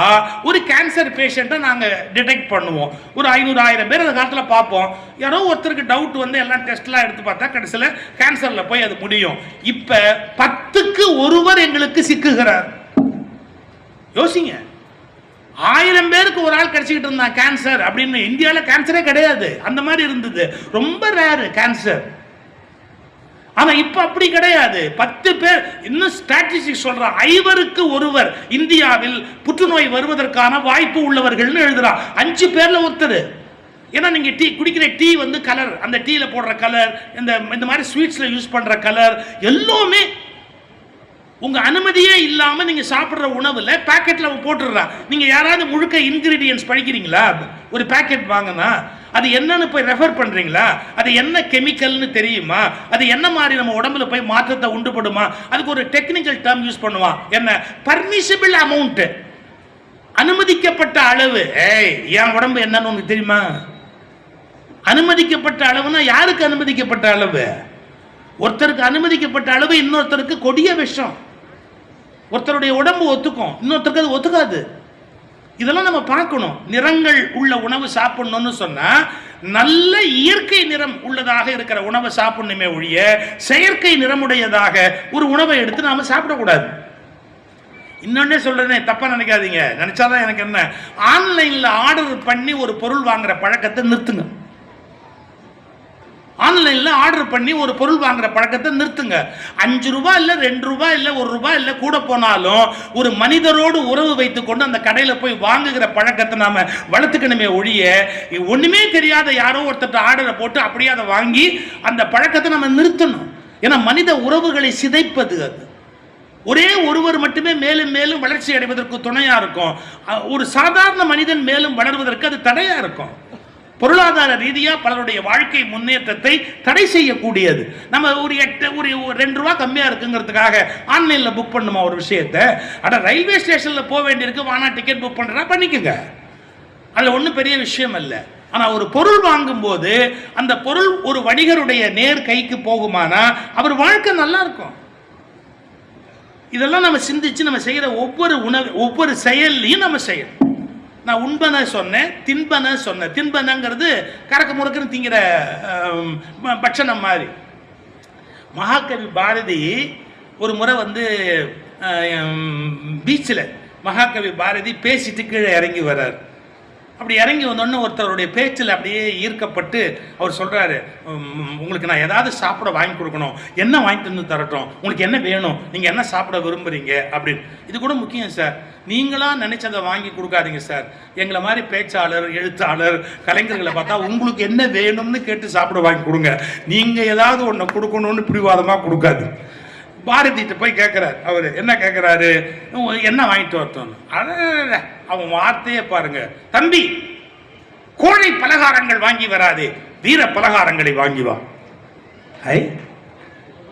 ஒரு கேன்சர் பேஷண்ட்டை நாங்கள் டிடெக்ட் பண்ணுவோம். ஒரு 500 1000 பேர் அந்த காலத்தில் பார்ப்போம். யாரோ ஒருத்தருக்கு டவுட் வந்து எல்லாம் டெஸ்ட்லாம் எடுத்து பார்த்தா கடைசியில் கேன்சரில் போய் அது முடியும். இப்போ 10க்கு ஒருவர் எங்களுக்கு சிக்குகிறார். யோசிங்க, 1000 பேருக்கு ஒரு ஆள் கிடைச்சிக்கிட்டு இருந்தான் கேன்சர் அப்படின்னு. இந்தியாவில் கேன்சரே கிடையாது, அந்த மாதிரி இருந்தது, ரொம்ப ரேரு கேன்சர். ஆனா இப்ப அப்படி கிடையாது. 10 பேர், இன்னும் ஸ்டாட்டிஸ்டிக்ஸ் சொல்றான், 5க்கு ஒருவர் இந்தியாவில் புற்றுநோய் வருவதற்கான வாய்ப்பு உள்ளவர்கள்னு எழுதுறான். 5 பேர்ல ஒருத்தர். ஏன்னா நீங்க டீ குடிக்கிற டீ வந்து கலர், அந்த டீல போடுற கலர், இந்த மாதிரி ஸ்வீட்ஸ்ல யூஸ் பண்ற கலர் எல்லாமே உங்க அனுமதியே இல்லாம நீங்க சாப்பிடுற உணவுல பாக்கெட்ல போட்டுடுறான். நீங்க யாராவது முழுக்க இன்கிரீடியன்ஸ் படிக்கிறீங்களா? ஒரு பாக்கெட் வாங்கினா அது என்னன்னு போய் ரெஃபர் பண்றீங்களா? அது என்ன கெமிக்கல்னு தெரியுமா? அது என்ன மாதிரி நம்ம உடம்புல போய் மாற்றத்தை உண்டுபடுமா? அதுக்கு ஒரு டெக்னிக்கல் டேர்ம் யூஸ் பண்ணுவான், என்ன பர்மிசிபிள் அமௌண்ட், அனுமதிக்கப்பட்ட அளவு. என் உடம்பு என்னன்னு உனக்கு தெரியுமா? அனுமதிக்கப்பட்ட அளவுனா யாருக்கு அனுமதிக்கப்பட்ட அளவு? ஒருத்தருக்கு அனுமதிக்கப்பட்ட அளவு இன்னொருத்தருக்கு கொடிய விஷம். ஒருத்தருடைய உடம்பு ஒத்துக்கும், இன்னொருத்தருக்கு அது ஒத்துக்காது. இதெல்லாம் நம்ம பார்க்கணும். நிறங்கள் உள்ள உணவு சாப்பிடணும்னு சொன்னா நல்ல இயற்கை நிறம் உள்ளதாக இருக்கிற உணவை சாப்பிடணுமே ஒழிய செயற்கை நிறமுடையதாக ஒரு உணவை எடுத்து நாம சாப்பிடக்கூடாது. இன்னொன்னே சொல்றேன், தப்பா நினைக்காதீங்க. நினைச்சாதான் எனக்கு என்ன, ஆன்லைன்ல ஆர்டர் பண்ணி ஒரு பொருள் வாங்குற பழக்கத்தை நிறுத்துங்க. ஆன்லைன்ல ஆர்டர் பண்ணி ஒரு பொருள் வாங்குற பழக்கத்தை நிறுத்துங்க. 5 ரூபாய் இல்ல 2 ரூபாய் இல்ல 1 ரூபாய் இல்ல கூட போனாலும் ஒரு மனிதரோடு உறவு வைத்துக் கொண்டு அந்த கடையில போய் வாங்குகிற பழக்கத்தை நாம வளர்த்துக்கணுமே ஒழிய ஒண்ணுமே தெரியாத யாரோ ஒருத்தர் ஆர்டரை போட்டு அப்படியே அதை வாங்கி அந்த பழக்கத்தை நம்ம நிறுத்தணும். ஏன்னா மனித உறவுகளை சிதைப்பது அது. ஒரே ஒருவர் மட்டுமே மேலும் மேலும் வளர்ச்சி அடைவதற்கு துணையா இருக்கும். ஒரு சாதாரண மனிதன் மேலும் வளர்வதற்கு அது தடையா இருக்கும். பொருளாதார ரீதியா பலருடைய வாழ்க்கை முன்னேற்றத்தை தடை செய்யக்கூடியது. நம்ம ஒரு 2 ரூபா கம்மியா இருக்குங்கிறதுக்காக ஆன்லைன்ல புக் பண்ணுமா ஒரு விஷயத்தை? அட ரயில்வே ஸ்டேஷன்ல போக வேண்டியிருக்கு, வானா டிக்கெட் புக் பண்றா பண்ணிக்கங்க, அதுல ஒன்றும் பெரிய விஷயம் அல்ல. ஆனா ஒரு பொருள் வாங்கும் போது அந்த பொருள் ஒரு வணிகருடைய நேர் கைக்கு போகுமானா அவர் வாழ்க்கை நல்லா இருக்கும். இதெல்லாம் நம்ம சிந்திச்சு நம்ம செய்யற ஒவ்வொரு செயல்லையும் நம்ம செய்யணும். நான் உண்பன சொன்னேன், தின்பன சொன்னேன். தின்பனங்கிறது கறக்க முறக்குன்னு திங்கிற பட்சணம் மாதிரி. மகாகவி பாரதி ஒரு முறை பீச்சில் மகாகவி பாரதி பேசிட்டு கீழே இறங்கி வர்றார். அப்படி இறங்கி வந்தோடனே ஒருத்தருடைய பேச்சில் அப்படியே ஈர்க்கப்பட்டு அவர் சொல்கிறாரு, உங்களுக்கு நான் ஏதாவது சாப்பிட வாங்கி கொடுக்கணும், என்ன வாங்கிட்டு வந்து தரட்டும், உங்களுக்கு என்ன வேணும், நீங்கள் என்ன சாப்பிட விரும்புகிறீங்க அப்படின்னு. இது கூட முக்கியம் சார், நீங்களாம் நினைச்சதை வாங்கி கொடுக்காதீங்க சார். எங்களை மாதிரி பேச்சாளர், எழுத்தாளர், கலைஞர்களை பார்த்தா உங்களுக்கு என்ன வேணும்னு கேட்டு சாப்பிட வாங்கி கொடுங்க, நீங்கள் ஏதாவது ஒன்று கொடுக்கணும்னு பிடிவாதமாக கொடுக்காது. பாரதிட்ட போய் கேட்குறாரு, அவர் என்ன கேட்குறாரு, என்ன வாங்கிட்டு வரட்டும். அவன் வார்த்தையே பாருங்க, தம்பி கோழை பலகாரங்கள் வாங்கி வராது, வீர பலகாரங்களை வாங்கி வா.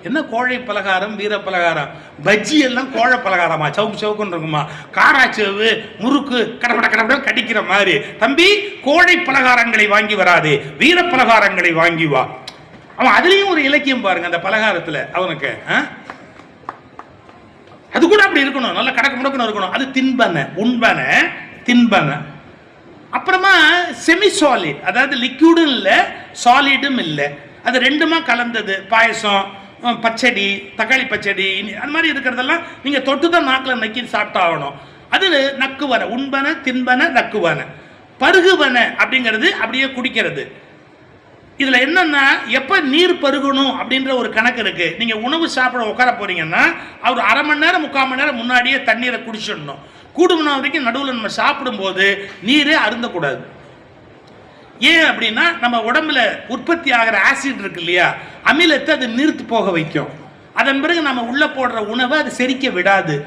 என்ன கோழை பலகாரம், வீர பலகாரம்? பஜ்ஜி எல்லாம் கோழை பலகாரமா? சவுக்கு சவுக்குன்னு இருக்குமா? காராச்சேவு, முறுக்கு கடப்பட கடப்பட கடிக்கிற மாதிரி. தம்பி கோழை பலகாரங்களை வாங்கி வராது, வீர பலகாரங்களை வாங்கி வா. அவன் அதுலயும் ஒரு இலக்கியம் பாருங்க, அந்த பலகாரத்துல அவனுக்கு அது கூட அப்படி இருக்கணும், நல்ல கடக்க முடக்கணும் இருக்கணும். அது தின்பன, உண்பன, தின்பன. அப்புறமா செமி சாலிட், அதாவது லிக்விடும் இல்லை சாலிடும் இல்லை, அது ரெண்டுமா கலந்தது. பாயசம், பச்சடி, தக்காளி பச்சடி, அந்த மாதிரி இருக்கிறதெல்லாம் நீங்க தொட்டு தான் நாக்கில் நக்கி சாப்பிட்டாகணும். அது நக்குவன, உண்பன, தின்பன, நக்குவன. பருகுவன அப்படிங்கிறது அப்படியே குடிக்கிறது. இதுல என்னன்னா, எப்ப நீர் பருகணும் அப்படின்ற ஒரு கணக்கு இருக்கு. நீங்க உணவு சாப்பிட உட்கார போறீங்கன்னா அவர் 1/2 மணி நேரம் 3/4 மணி நேரம் முன்னாடியே தண்ணீரை குடிச்சிடணும். கூடுமன வரைக்கும் நடுவில் நம்ம சாப்பிடும் போது நீரே அருந்தக்கூடாது. ஏன் அப்படின்னா, நம்ம உடம்புல உற்பத்தி ஆகிற ஆசிட் இருக்கு இல்லையா, அமிலத்தை அது நீர்த்து போக வைக்கும். அதன் பிறகு நம்ம உள்ள போடுற உணவை அது செரிக்க விடாது.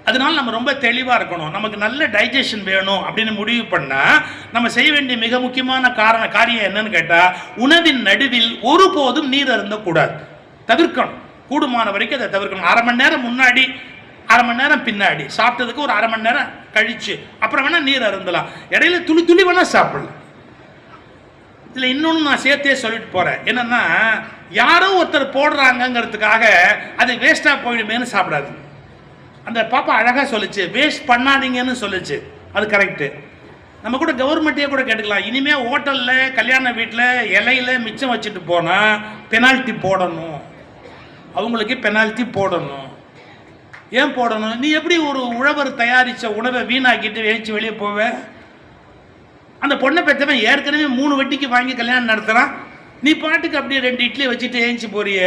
அதனால நம்ம ரொம்ப தெளிவாக இருக்கணும். நமக்கு நல்ல டைஜஷன் வேணும் அப்படின்னு முடிவு பண்ணால் நம்ம செய்ய வேண்டிய மிக முக்கியமான காரியம் என்னன்னு கேட்டால், உணவின் நடுவில் ஒருபோதும் நீர் அருந்தக்கூடாது, தவிர்க்கணும். கூடுமான வரைக்கும் அதை தவிர்க்கணும். 1/2 மணி நேரம் முன்னாடி, 1/2 மணி நேரம் பின்னாடி, சாப்பிட்டதுக்கு ஒரு 1/2 மணி நேரம் கழிச்சு அப்புறம் வேணா நீர் அருந்தலாம். இடையில துளி துளி வேணா சாப்பிடலாம். இதில் இன்னொன்று நான் சேர்த்தே சொல்லிட்டு போகிறேன், என்னன்னா, யாரோ ஒருத்தர் போடுறாங்கிறதுக்காக அது வேஸ்ட்டாக போயிடுமேனு சாப்பிடாது. அந்த பாப்பா அழகாக சொல்லிச்சு, வேஸ்ட் பண்ணாதீங்கன்னு சொல்லிச்சு, அது கரெக்டு. நம்ம கூட கவர்மெண்ட்டே கூட கேட்டுக்கலாம், இனிமேல் ஹோட்டலில், கல்யாண வீட்டில் இலையில மிச்சம் வச்சுட்டு போனால் பெனால்ட்டி போடணும், அவங்களுக்கு பெனால்ட்டி போடணும். ஏன் போடணும்? நீ எப்படி ஒரு உழவர் தயாரித்த உணவை வீணாக்கிட்டு எழுச்சி வெளியே போவ? அந்த பொண்ணை பெற்றவன் ஏற்கனவே 3 வட்டிக்கு வாங்கி கல்யாணம் நடத்துகிறான், நீ பாட்டுக்கு அப்படியே 2 இட்லி வச்சுட்டு எழுச்சி போறிய,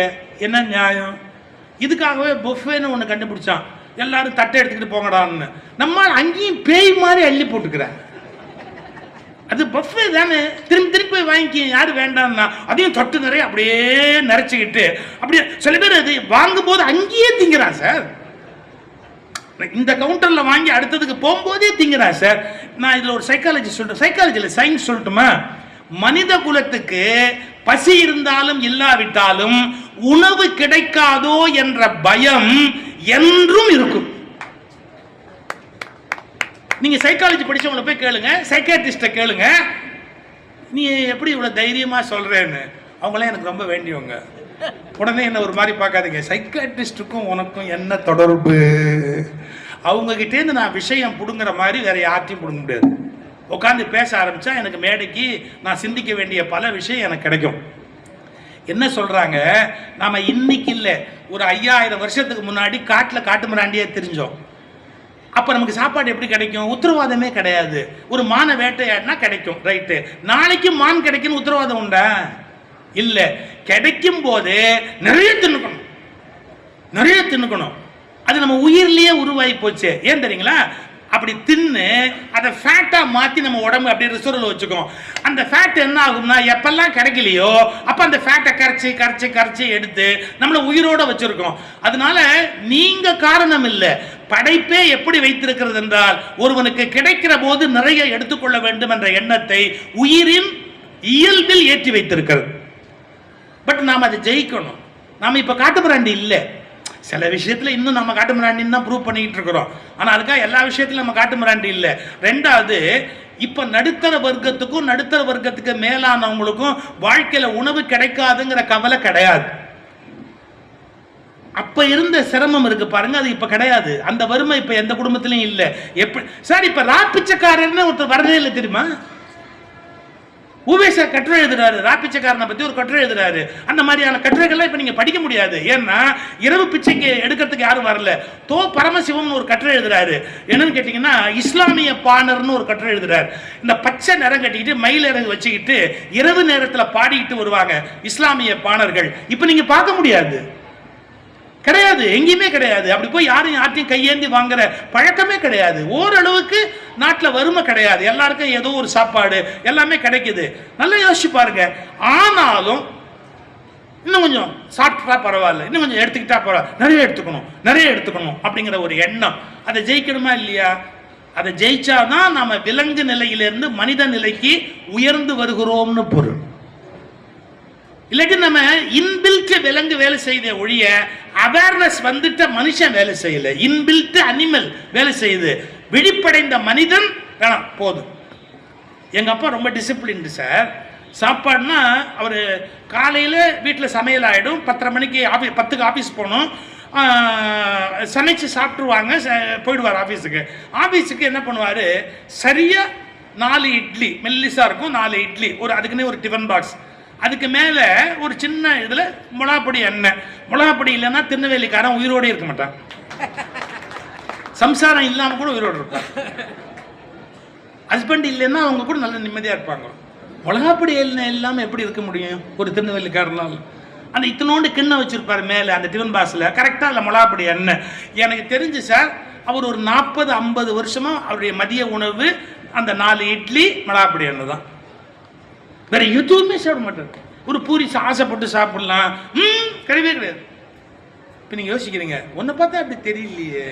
என்ன நியாயம்? இதுக்காகவே புஃபேன்னு ஒன்று கண்டுபிடிச்சான், எல்லாரும் தட்டை எடுத்துக்கிட்டு போங்கடான்னு. நம்ம அங்கேயும் பேய் மாதிரி அள்ளி போட்டுக்கிறேன். அது பஃபே தானே, திருப்பி போய் வாங்கி யாரும் வேண்டாம்னா அதையும் தொட்டு நிறைய அப்படியே நிறைச்சிக்கிட்டு அப்படியே சில பேர் அது வாங்கும் போது அங்கேயே திங்கிறான் சார். இந்த கவுண்டர்ல வாங்கி அடுத்ததுக்கு போகும்போதே திங்கிறான் சார். நான் இதுல ஒரு சைக்காலஜி சொல்றேன், சைக்காலஜியில் சயின்ஸ் சொல்லட்டுமா? மனித குலத்துக்கு பசி இருந்தாலும் இல்லாவிட்டாலும் உணவு கிடைக்காதோ என்ற பயம் என்றும் இருக்கும். நீங்க சைக்காலஜி படிச்சவங்களை போய் கேளுங்க, சைக்காட்ரிஸ்ட கேளுங்க, நீ எப்படி இவ்வளவு தைரியமா சொல்றேன்னு. அவங்களாம் எனக்கு ரொம்ப வேண்டியவங்க. உடனே என்ன ஒரு மாதிரி பார்க்காதீங்க, சைக்காட்ரிஸ்டுக்கும் உனக்கும் என்ன தொடர்பு? அவங்க கிட்டேருந்து நான் விஷயம் பிடுங்குற மாதிரி வேற யார்ட்டையும் பிடுங்க முடியாது. உட்காந்து பேச ஆரம்பிச்சா எனக்கு மேடைக்கு நான் சிந்திக்க வேண்டிய பல விஷயம் எனக்கு கிடைக்கும். என்ன சொல்றாங்க, நாம இன்னைக்கு இல்லை, ஒரு 5000 வருஷத்துக்கு முன்னாடி காட்டில் காட்டு மிராண்டியே தெரிஞ்சோம். அப்ப நமக்கு சாப்பாடு எப்படி கிடைக்கும்? உத்தரவாதமே கிடையாது. ஒரு மானை வேட்டையாடினா கிடைக்கும், ரைட்டு. நாளைக்கு மான் கிடைக்குன்னு உத்தரவாதம் உண்டா? இல்ல. கிடைக்கும் போது நிறைய தின்னுக்கணும், நிறைய தின்னுக்கணும். அது நம்ம உயிர்லயே உருவாகி போச்சு. ஏன் தெரியுங்களா? அப்படி தின்னு அதை ஃபேட்டா மாத்தி நம்ம உடம்பு அப்படியே ரிசர்வ்ல வச்சுக்கோம். அந்த ஃபேட் என்ன ஆகும்னா, எப்பெல்லாம் கிடைக்கலையோ அப்ப அந்த ஃபேட்டை கரைச்சி கரைச்சி கரைச்சி எடுத்து நம்மள உயிரோட வச்சிருக்கோம். அதனால நீங்க காரணம் இல்லை, படைப்பே எப்படி வைத்திருக்கிறது என்றால், ஒருவனுக்கு கிடைக்கிற போது நிறைய எடுத்துக்கொள்ள வேண்டும் என்ற எண்ணத்தை உயிரின் இயல்பில் ஏற்றி வைத்திருக்கிறது. பட் நாம் அதை ஜெயிக்கணும். நாம் இப்போ காட்டுமிராண்டி இல்லை. சில விஷயத்தில் இன்னும் நம்ம காட்டுமிராண்டின்னு தான் ப்ரூவ் பண்ணிக்கிட்டு இருக்கிறோம். ஆனால் அதுக்காக எல்லா விஷயத்திலும் நம்ம காட்டுமிராண்டி இல்லை. ரெண்டாவது, இப்போ நடுத்தர வர்க்கத்துக்கும் நடுத்தர வர்க்கத்துக்கு மேலானவங்களுக்கும் வாழ்க்கையில் உணவு கிடைக்காதுங்கிற கவலை கிடையாது. அப்ப இருந்த சிரமம் இருக்கு பாருங்க, அது இப்ப கிடையாது. அந்த வறுமை இப்ப எந்த குடும்பத்திலையும் இல்ல. எப்படி சார் இப்ப ராப்பிச்சக்காரன்னு ஒருத்தர் வரதே இல்லை தெரியுமா? உவேசா கட்டுரை எழுதுறாரு, ராப்பிச்சக்காரனை பத்தி ஒரு கட்டுரை எழுதுறாரு. அந்த மாதிரியான கட்டுரைகள்லாம் இப்ப நீங்க படிக்க முடியாது. ஏன்னா இரவு பிச்சைக்கு எடுக்கிறதுக்கு யாரும் வரல. தோ பரமசிவம் ஒரு கட்டுரை எழுதுறாரு. என்னன்னு கேட்டீங்கன்னா, இஸ்லாமிய பாணர்னு ஒரு கட்டுரை எழுதுறாரு. இந்த பச்சை நிறம் கட்டிக்கிட்டு மயில் இறகு வச்சுக்கிட்டு இரவு நேரத்துல பாடிக்கிட்டு வருவாங்க இஸ்லாமிய பாணர்கள். இப்ப நீங்க பார்க்க முடியாது, கிடையாது, எங்கேயுமே கிடையாது. அப்படி போய் யாரையும் கையேந்தி வாங்குற பழக்கமே கிடையாது. ஓரளவுக்கு நாட்டில் வறுமை கிடையாது, எல்லாருக்கும் ஏதோ ஒரு சாப்பாடு எல்லாமே கிடைக்குது. நல்லா யோசிச்சு பாருங்க. ஆனாலும் இன்னும் கொஞ்சம் சாப்பிட்டா பரவாயில்ல, இன்னும் கொஞ்சம் எடுத்துக்கிட்டா பரவாயில்ல, நிறைய எடுத்துக்கணும் அப்படிங்கிற ஒரு எண்ணம். அதை ஜெயிக்கணுமா இல்லையா? அதை ஜெயிச்சாதான் நாம விலங்கு நிலையிலிருந்து மனித நிலைக்கு உயர்ந்து வருகிறோம்னு பொருள். இல்லாட்டி நம்ம இன்பில்ட் விலங்கு வேலை செய்த ஒழிய அவேர்னஸ் வந்துட்ட மனுஷன் வேலை செய்யல. இன்பில்ட் அனிமல் வேலை செய்யுது. விழிப்படைந்த மனிதன் வேணாம் போதும். எங்க அப்பா ரொம்ப டிசிப்ளின்டு சார். சாப்பாடுனா அவர் காலையில் வீட்டில் சமையல் ஆகிடும், 10:30 மணிக்கு 10க்கு ஆஃபீஸ் போகணும். சமைச்சு சாப்பிட்ருவாங்க, போயிடுவார் ஆஃபீஸுக்கு. ஆஃபீஸுக்கு என்ன பண்ணுவார், சரியாக 4 இட்லி மெல்லிஸாக இருக்கும், 4 இட்லி, அதுக்குன்னே ஒரு டிஃபன் பாக்ஸ், அதுக்கு மேலே ஒரு சின்ன இதில் மிளகாப்பொடி எண்ணெய். மிளகாப்பொடி இல்லைன்னா திருநெல்வேலிக்காரன் உயிரோடு இருக்க மாட்டான், சம்சாரம் இல்லாமல் கூட உயிரோடு இருப்பான். ஹஸ்பண்ட் இல்லைன்னா அவங்க கூட நல்ல நிம்மதியாக இருப்பாங்க. மிளகாப்பொடி எண்ணெய் இல்லாமல் எப்படி இருக்க முடியும் ஒரு திருநெல்வேலிக்காரனால்? அந்த இத்தனோண்டு கிண்ணம் வச்சுருப்பார் மேலே அந்த டிஃபன் பாக்ஸில், கரெக்டாக இல்லை மிளகாப்பொடி எண்ணெய். எனக்கு தெரிஞ்சு சார் அவர் ஒரு 40-50 வருஷமாக அவருடைய மதிய உணவு அந்த 4 இட்லி மிளகாப்பொடி எண்ணெய் தான். வேற எதுவுமே சாப்பிட மாட்டார். ஒரு பூரி ஆசைப்பட்டு சாப்பிடலாம், கிடையவே கிடையாது. இப்போ நீங்கள் யோசிக்கிறீங்க, ஒன்றை பார்த்தா அப்படி தெரியலையே,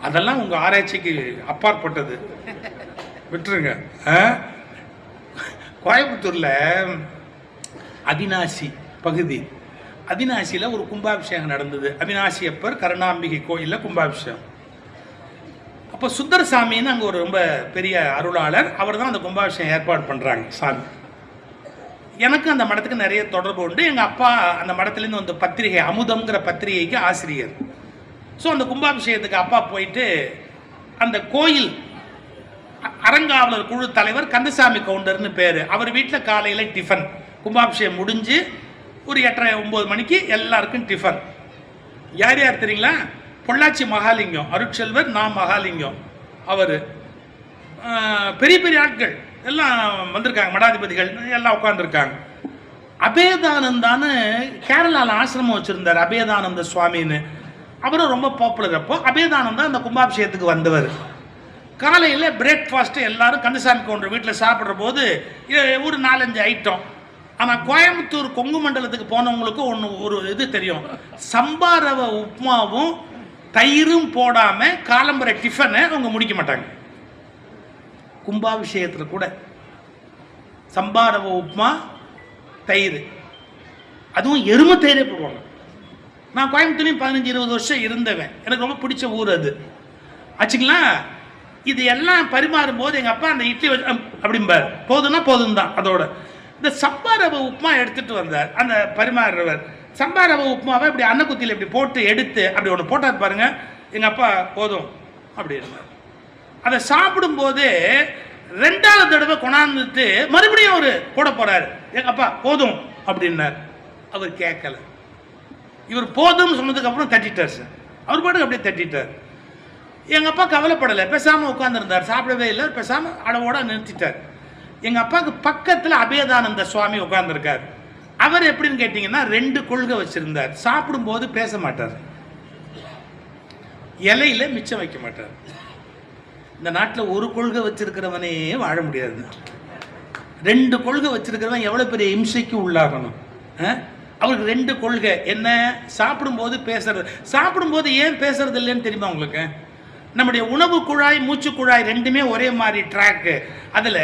அதெல்லாம் உங்கள் ஆராய்ச்சிக்கு அப்பாற்பட்டது, விட்டுருங்க. கோயம்புத்தூரில் அவினாசி பகுதி, அவினாசியில் ஒரு கும்பாபிஷேகம் நடந்தது. அவினாசி அப்பர் கருணாம்பிகை கோயிலில் கும்பாபிஷேகம். அப்போ சுந்தரசாமின்னு அங்கே ஒரு ரொம்ப பெரிய அருளாளர், அவர் தான் அந்த கும்பாபிஷேகம் ஏற்பாடு பண்ணுறாங்க சாமி. எனக்கு அந்த மடத்துக்கு நிறைய தொடர்பு உண்டு. எங்கள் அப்பா அந்த மடத்துலேருந்து வந்த பத்திரிகை அமுதம்ங்கிற பத்திரிகைக்கு ஆசிரியர். ஸோ அந்த கும்பாபிஷேகத்துக்கு அப்பா போயிட்டு அந்த கோயில் அறங்காவலர் குழு தலைவர் கந்தசாமி கவுண்டர்னு பேர், அவர் வீட்டில் காலையில் டிஃபன். கும்பாபிஷேகம் முடிஞ்சு ஒரு 8:30-9 மணிக்கு எல்லாருக்கும் டிஃபன். யார் யார் தெரியுங்களா? பொள்ளாச்சி மகாலிங்கம், அருட்செல்வர் மகாலிங்கம், அவர், பெரிய பெரிய ஆட்கள் எல்லாம் வந்திருக்காங்க, மடாதிபதிகள் எல்லாம் உட்காந்துருக்காங்க. அபேதானந்தான்னு கேரளாவில் ஆசிரமம் வச்சுருந்தார், அபேதானந்த சுவாமின்னு. அவரும் ரொம்ப பாப்புலர். அப்போ அபேதானந்தா அந்த கும்பாபிஷேகத்துக்கு வந்தவர். காலையில் பிரேக்ஃபாஸ்ட்டு எல்லாரும் கந்தசாமி கவுண்டர் வீட்டில் சாப்பிட்ற போது ஒரு 4-5 ஐட்டம். ஆனால் கோயம்புத்தூர் கொங்கு மண்டலத்துக்கு போனவங்களுக்கும் ஒரு இது தெரியும், சம்பா ரவை உப்புமாவும் தயிரும் போடாமல் காலம்பரை டிஃபனை அவங்க முடிக்க மாட்டாங்க. கும்பாபிஷேகத்தில் கூட சம்பா ரவை உப்புமா தயிர், அதுவும் எருமை தயிரே போடுவாங்க. நான் கோயம்புத்தூர்லையும் 15-20 வருஷம் இருந்தவன், எனக்கு ரொம்ப பிடிச்ச ஊர் அது ஆச்சுங்களா. இது எல்லாம் பரிமாறும் போது எங்கள் அப்பா அந்த இட்லி அப்படிம்பார், போதும்னா போதும் தான். அதோட இந்த சம்பா ரவை உப்புமா எடுத்துகிட்டு வந்தார் அந்த பரிமாறுறவர். சம்பா ரவை உப்புமாவை இப்படி அன்னக்குத்தியில் இப்படி போட்டு எடுத்து அப்படி ஒன்று போட்டார் பாருங்க. எங்கள் அப்பா போதும் அப்படி இருந்தார். அதை சாப்பிடும்போது 2வது தடவை கொண்டாந்துட்டு மறுபடியும் அவர் போட போறாரு. எங்கள் அப்பா போதும் அப்படின்னார். அவர் கேட்கல. இவர் போதும் சொன்னதுக்கு அப்புறம் தட்டிட்டார் சார். அவர் பாட்டுக்கு அப்படியே தட்டிட்டார். எங்கள் அப்பா கவலைப்படலை, பேசாமல் உட்காந்துருந்தார், சாப்பிடவே இல்லை, பேசாமல் அடவோட நிறுத்திட்டார். எங்கள் அப்பாவுக்கு பக்கத்தில் அபேதானந்த சுவாமி உட்காந்துருக்கார். அவர் எப்படின்னு கேட்டிங்கன்னா 2 கொள்கை வச்சுருந்தார். சாப்பிடும்போது பேச மாட்டார், இலையில மிச்சம் வைக்க மாட்டார். இந்த நாட்டில் ஒரு கொள்கை வச்சிருக்கிறவனே வாழ முடியாது. 2 கொள்கை வச்சிருக்கிறவன் எவ்வளோ பெரிய இம்சைக்கு உள்ளாகணும். அவருக்கு 2 கொள்கை என்ன? சாப்பிடும்போது பேசுறது. சாப்பிடும்போது ஏன் பேசுறது இல்லைன்னு தெரியுமா உங்களுக்கு? நம்முடைய உணவு குழாய் மூச்சு குழாய் ரெண்டுமே ஒரே மாதிரி ட்ராக்கு. அதில்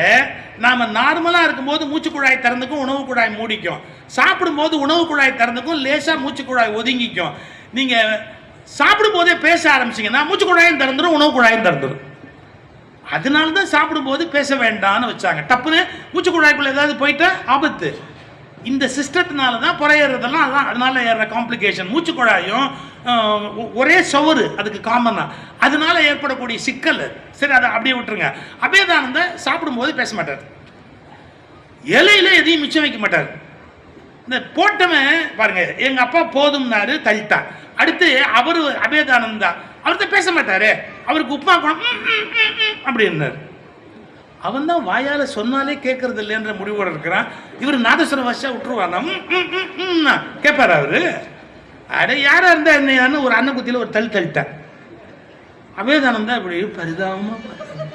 நாம் நார்மலாக இருக்கும்போது மூச்சு குழாய் திறந்துக்கும் உணவு குழாய் மூடிக்கும், சாப்பிடும்போது உணவு குழாய் திறந்துக்கும் லேசாக மூச்சு குழாய் ஒதுங்கிக்கும். நீங்கள் சாப்பிடும் போதே பேச ஆரம்பிச்சிங்கன்னா மூச்சு குழாயும் திறந்துடும் உணவு குழாயும் திறந்துடும். அதனால தான் சாப்பிடும்போது பேச வேண்டாம்னு வச்சாங்க. டப்புன்னு மூச்சு குழாய்க்குள்ள ஏதாவது போயிட்டா ஆபத்து. இந்த சிஸ்டத்தினால தான் புறையறதெல்லாம் அதான், அதனால ஏற காம்ப்ளிகேஷன். மூச்சு குழாயும் ஒரே சவறு அதுக்கு காமனாக, அதனால ஏற்படக்கூடிய சிக்கல். சரி, அதை அப்படியே விட்டுருங்க. அபேதானந்த சாப்பிடும்போது பேச மாட்டார், இலையில எதையும் மிச்சம் வைக்க மாட்டார். இந்த போட்டவன் பாருங்க, எங்க அப்பா போதும்னாரு தள்ளிட்டான். அடுத்து அவரு அபேதானந்தா அவர்கிட்ட பேச மாட்டாரு, அவருக்கு உப்புமா அப்படின்னாரு. அவன் தான் வாயால சொன்னாலே கேட்கறது இல்லைன்ற முடிவோட இருக்கிறான். இவர் நாதஸ்வர வாசிச்சா விட்டுருவாங்க, கேட்பாரு அவரு. அட யாரா இருந்தா என்னன்னு ஒரு அண்ணன் குத்தியில ஒரு தள்ளிட்டான். அபேதானந்தா இப்படி பரிதாபமா பார்த்தாங்க.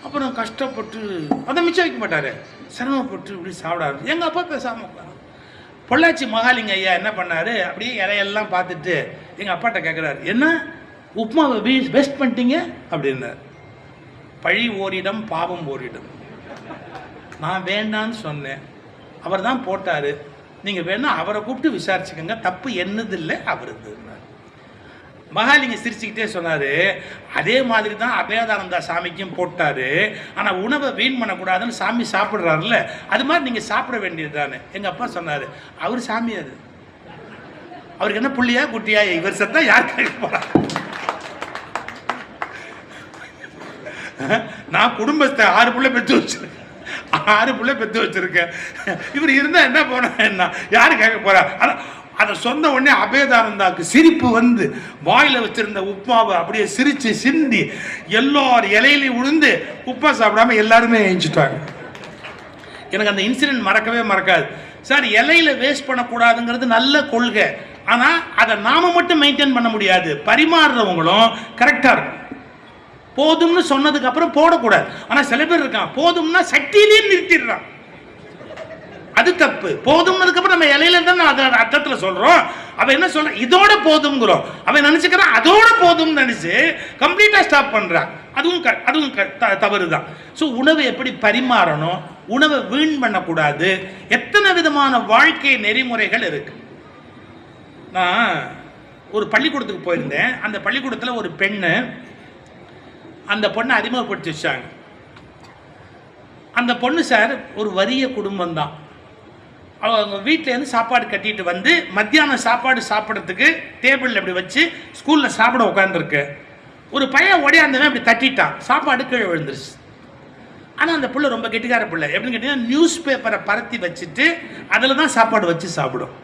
அப்புறம் கஷ்டப்பட்டு அதை மிச்சம் வைக்க மாட்டாரு, சிரமப்பட்டு இப்படி சாப்பிடாரு. எங்க அப்பா பேசாம உட்காரு. பொள்ளாச்சி மகாலிங்க ஐயா என்ன பண்ணாரு, அப்படியே இலையெல்லாம் பார்த்துட்டு எங்க அப்பாட்ட கேட்கிறாரு, என்ன உப்புமாவை வேஸ்ட் பண்ணிட்டீங்க அப்படின்னாரு. பழி ஓரிடம் பாவம் ஓரிடம். நான் வேண்டான்னு சொன்னேன், அவர் தான் போட்டாரு. நீங்க வேணா அவரை கூப்பிட்டு விசாரிச்சுக்கோங்க, தப்பு என்னது இல்லை அவருக்கு. மகாலிங்க சிரிச்சுக்கிட்டே சொன்னாரு, அதே மாதிரி தான் அபேதானந்தா சாமிக்கும் போட்டாரு, ஆனா உணவை வீண் பண்ணக்கூடாதுன்னு சாமி சாப்பிடுறாருல்ல, அது மாதிரி நீங்க சாப்பிட வேண்டியது தானே. எங்க அப்பா சொன்னாரு, அவர் சாமியாரு, அவருக்கு என்ன புள்ளியா குட்டியா, இவர் சத்தா யார் கேட்க போறா. நான் குடும்பத்தை 6 பிள்ளை பெற்று வச்சிருக்கேன், 6 பிள்ளை பெற்று வச்சிருக்கேன். இவர் இருந்தா என்ன போனா என்ன, யாரு கேட்க போறா. அதை சொன்ன உடனே அபேதானந்தாக்கு சிரிப்பு வந்து வாயில வச்சிருந்த உப்புமாவை அப்படியே சிரிச்சு சிந்தி எல்லாரும் இலையிலையும் விழுந்து உப்பா சாப்பிடாம எல்லாருமே எழுந்துட்டாங்க. எனக்கு அந்த இன்சிடென்ட் மறக்கவே மறக்காது. சார், இலையில வேஸ்ட் பண்ணக்கூடாதுங்கிறது நல்ல கொள்கை, ஆனா அதை நாம மட்டும் மெயின்டைன் பண்ண முடியாது, பரிமாறுறவங்களும் கரெக்டா இருக்கும். போதும்னு சொன்னதுக்கு அப்புறம் போடக்கூடாது. ஆனா சில பேர் இருக்கான், போதும்னா சட்டியிலே நிறுத்திடுறான், அது தப்பு. போதும்னதுக்கு அப்புறம் நம்ம இலையில தான் அர்த்தத்துல சொல்றோம், அவன் என்ன சொல்ற இதோட போதும்ங்கிறோம், அவன் நினைச்சுக்கிறான் அதோட போதும்னு நினைச்சு கம்ப்ளீட்டா ஸ்டாப் பண்றான். அதுவும் தவறுதான். ஸோ உணவை எப்படி பரிமாறணும், உணவை வீண் பண்ணக்கூடாது, எத்தனை விதமான வாழ்க்கை நெறிமுறைகள் இருக்கு. நான் ஒரு பள்ளிக்கூடத்துக்கு போயிருந்தேன். அந்த பள்ளிக்கூடத்தில் ஒரு பெண்ணு, அந்த பொண்ணை அறிமுகப்படுத்தி வச்சாங்க. அந்த பொண்ணு சார் ஒரு வறிய குடும்பம் தான். அவங்க வீட்டிலேருந்து சாப்பாடு கட்டிட்டு வந்து மத்தியானம் சாப்பாடு சாப்பிட்றதுக்கு டேபிளில் இப்படி வச்சு ஸ்கூலில் சாப்பிட உட்காந்துருக்கு. ஒரு பையன் ஓடியாந்தவன் அப்படி தட்டிட்டான், சாப்பாடு கீழே விழுந்துருச்சு. ஆனால் அந்த பிள்ளை ரொம்ப கெட்டிக்கார பிள்ளை. எப்படின்னு கேட்டீங்கன்னா, நியூஸ் பேப்பரை பரத்தி வச்சுட்டு அதில் தான் சாப்பாடு வச்சு சாப்பிடும்.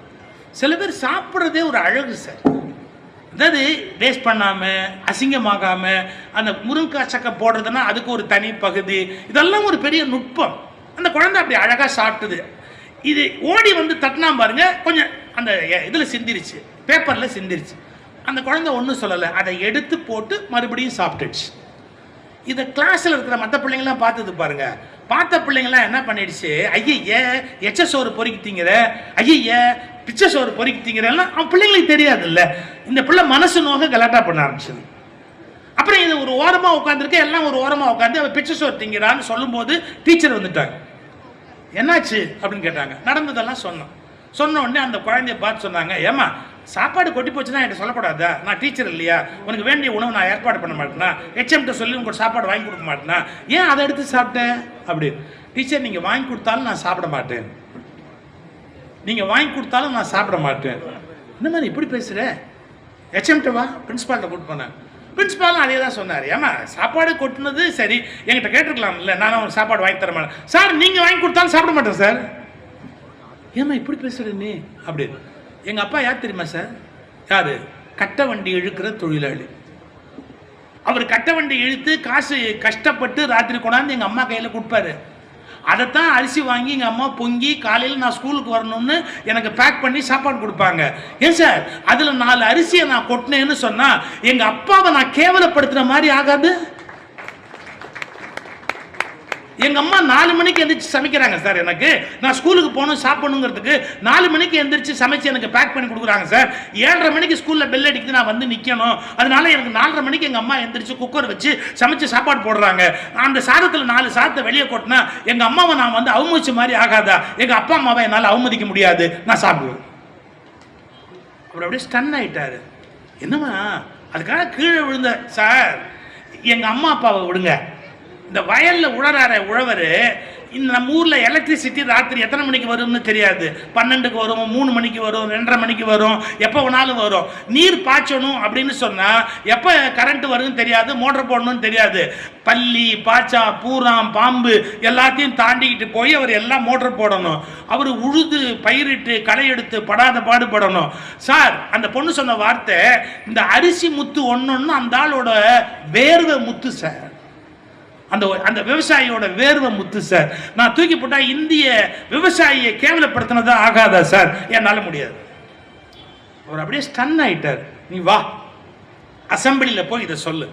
சில பேர் சாப்பிட்றதே ஒரு அழகு சார். அதாவது வேஸ்ட் பண்ணாமல் அசிங்கமாகாமல் அந்த முருங்கைக்காய் சக்கை போடுறதுன்னா அதுக்கு ஒரு தனி பகுதி, இதெல்லாம் ஒரு பெரிய நுட்பம். அந்த குழந்தை அப்படி அழகாக சாப்பிட்டுது. இது ஓடி வந்து தட்டினா பாருங்க, கொஞ்சம் அந்த இதில் சிந்திருச்சு, பேப்பரில் சிந்திருச்சு. அந்த குழந்தை ஒன்றும் சொல்லலை, அதை எடுத்து போட்டு மறுபடியும் சாப்பிட்டுச்சு. இதை கிளாஸில் இருக்கிற மற்ற பிள்ளைங்களாம் பார்த்தது பாருங்க. பார்த்த பிள்ளைங்களாம் என்ன பண்ணிடுச்சு, ஐய எச்ச சோறு பொறுக்கிட்டீங்கிற, ஐய பிச்சை சோறு பொறுக்கிட்டீங்கிறலாம் அவன் பிள்ளைங்களுக்கு தெரியாது இல்லை. இந்த பிள்ளை மனசு நோக கலாட்டா பண்ண ஆரம்பிச்சது. அப்புறம் இது ஒரு ஓரமாக உட்காந்துருக்கு, எல்லாம் ஒரு ஓரமாக உட்காந்து அவன் பிச்சை சோறு திங்கிறான்னு சொல்லும்போது டீச்சர் வந்துட்டாங்க. என்னாச்சு அப்படின்னு கேட்டாங்க. நடந்ததெல்லாம் சொன்ன உடனே அந்த குழந்தைய பார்த்து சொன்னாங்க, ஏமா சாப்பாடு கொட்டி போச்சுன்னா என்கிட்ட சொல்லக்கூடாதா, நான் டீச்சர் இல்லையா, உனக்கு வேண்டிய உணவு நான் ஏற்பாடு பண்ண மாட்டேனா, ஹெச்எம்கிட்ட சொல்லி உங்களுக்கு சாப்பாடு வாங்கி கொடுக்க மாட்டேனா, ஏன் அதை எடுத்து சாப்பிட்டேன் அப்படின்னு. டீச்சர், நீங்கள் வாங்கி கொடுத்தாலும் நான் சாப்பிட மாட்டேன், நீங்கள் வாங்கி கொடுத்தாலும் நான் சாப்பிட மாட்டேன். இந்த மாதிரி இப்படி பேசுகிறேன், ஹெச்எம்கிட்ட வா, பிரின்ஸ்பால்கிட்ட கூட்டு போனேன். பிரின்ஸ்பாலும் அதே தான் சொன்னார், ஏமா சாப்பாடு கொட்டினது சரி, என்கிட்ட கேட்டிருக்கலாம் இல்லை, நான் அவனுக்கு சாப்பாடு வாங்கி தர மாட்டேன். சார், நீங்கள் வாங்கி கொடுத்தாலும் சாப்பிட மாட்டேன் சார். ஏமா இப்படி பேசுகிற நீ அப்படின்னு. எங்கள் அப்பா யார் தெரியுமா சார்? யார்? கட்ட வண்டி இழுக்கிற தொழிலாளி. அவர் கட்ட வண்டி இழுத்து காசு கஷ்டப்பட்டு ராத்திரி கொண்டாந்து எங்கள் அம்மா கையில் கொடுப்பாரு. அதைத்தான் அரிசி வாங்கி எங்கள் அம்மா பொங்கி காலையில் நான் ஸ்கூலுக்கு வரணும்னு எனக்கு பேக் பண்ணி சாப்பாடு கொடுப்பாங்க. ஏன் சார், அதில் 4 அரிசியை நான் கொட்டினேன்னு சொன்னால் எங்கள் அப்பாவை நான் கேவலப்படுத்துகிற மாதிரி ஆகாது? எங்க அம்மா 4 மணிக்கு எந்திரிச்சு சமைக்கிறாங்க சார். எனக்கு நான் ஸ்கூலுக்கு போகணும் சாப்பிடணுங்கிறதுக்கு 4 மணிக்கு எந்திரிச்சு சமைச்சு எனக்கு பேக் பண்ணி கொடுக்குறாங்க சார். 7:30 மணிக்கு ஸ்கூல்ல பெல் அடிக்குது, நான் வந்து நிக்கணும். அதனால எனக்கு 4:30 மணிக்கு எங்க அம்மா எந்திரிச்சு குக்கர் வச்சு சமைச்சு சாப்பாடு போடுறாங்க. அந்த சாதத்தில் 4 சாதத்தை வெளியே கொட்டினா எங்க அம்மாவை நான் வந்து அவமதிச்ச மாதிரி ஆகாதா? எங்க அப்பா அம்மாவை என்னால் அவமதிக்க முடியாது, நான் சாப்பிடுவேன். அவர் அப்படியே ஸ்டன் ஆயிட்டாரு. என்னமா அதுக்காக கீழே விழுந்த சார், எங்க அம்மா அப்பாவை விடுங்க. இந்த வயல்ல உழறார உழவர், இந்த நம்ம ஊர்ல எலக்ட்ரிசிட்டி ராத்திரி எத்தனை மணிக்கு வரும்னு தெரியாது. 12க்கு வரும், 3 மணிக்கு வரும், 2:30 மணிக்கு வரும், எப்போ வேணாலும் வரும். நீர் பாய்ச்சணும் அப்படின்னு சொன்னா எப்போ கரண்ட் வரும்னு தெரியாது, மோட்டர் போடணும்னு தெரியாது. பல்லி, பாச்சா, பூராம், பாம்பு எல்லாத்தையும் தாண்டிக்கிட்டு போய் அவர் எல்லாம் மோட்டர் போடணும். அவர் உழுது பயிரிட்டு களை எடுத்து படாத பாடுபடணும். சார், அந்த பொண்ணு சொன்ன வார்த்தை, இந்த அரிசி முத்து ஒன்னொன்னு அந்த ஆளோட வேர்வை முத்து சார். அந்த விவசாயியோட வேர்வை முத்து சார். நான் தூக்கி போட்டா இந்திய விவசாயியை கேவலப்படுத்தினதா ஆகாதா சார்? என்னால முடியாது. அவர் அப்படியே ஸ்டன் ஆயிட்டார். நீ வா, அசம்பிளில போய் இதை சொல்லு,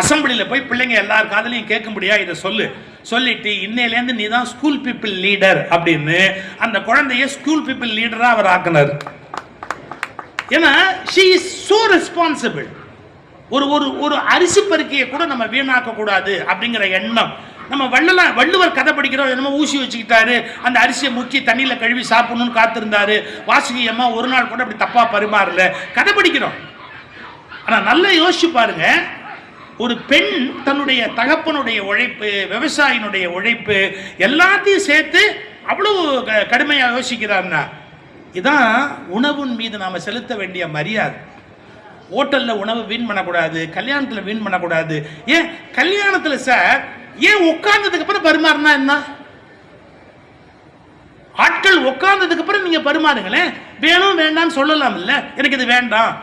அசம்பிளில போய் பிள்ளைங்க எல்லார் காதலையும் கேட்கும்படியா இதை சொல்லு, சொல்லிட்டு இன்னையிலேருந்து நீ தான் ஸ்கூல் பீப்புள் லீடர் அப்படின்னு அந்த குழந்தைய ஸ்கூல் பீப்புள் லீடரா அவர் ஆக்கினார். ஏன்னா she is so responsible. ஒரு அரிசி பருக்கையை கூட நம்ம வீணாக்க கூடாது அப்படிங்கிற எண்ணம். நம்ம வள்ளுவர் கதை படிக்கிறோம், என்னமோ ஊசி வச்சுக்கிட்டாரு, அந்த அரிசியை முக்கி தண்ணியில் கழுவி சாப்பிடணும்னு காத்திருந்தாரு. வாசுகி அம்மா ஒரு நாள் கூட அப்படி தப்பா பரிமாறல. கதை படிக்கிறோம். ஆனா நல்லா யோசிச்சு பாருங்க, ஒரு பெண் தன்னுடைய தகப்பனுடைய உழைப்பு, விவசாயினுடைய உழைப்பு எல்லாத்தையும் சேர்த்து அவ்வளவு கடுமையா யோசிக்கிறாருன்னா, இதான் உணவின் மீது நாம செலுத்த வேண்டிய மரியாதை. ஹோட்டல்ல உணவு வீண் பண்ணக்கூடாது, கல்யாணத்துல வீண் பண்ணக்கூடாது. ஏன் கல்யாணத்துல சார், ஏன் உட்கார்ந்ததுக்கு அப்புறம் பரிமாறினா என்ன? ஆட்கள் உட்கார்ந்ததுக்கு அப்புறம் நீங்க பரிமாறுங்களேன். வேணும் வேண்டாம்னு சொல்லலாம் இல்ல. எனக்கு இது வேண்டாம்,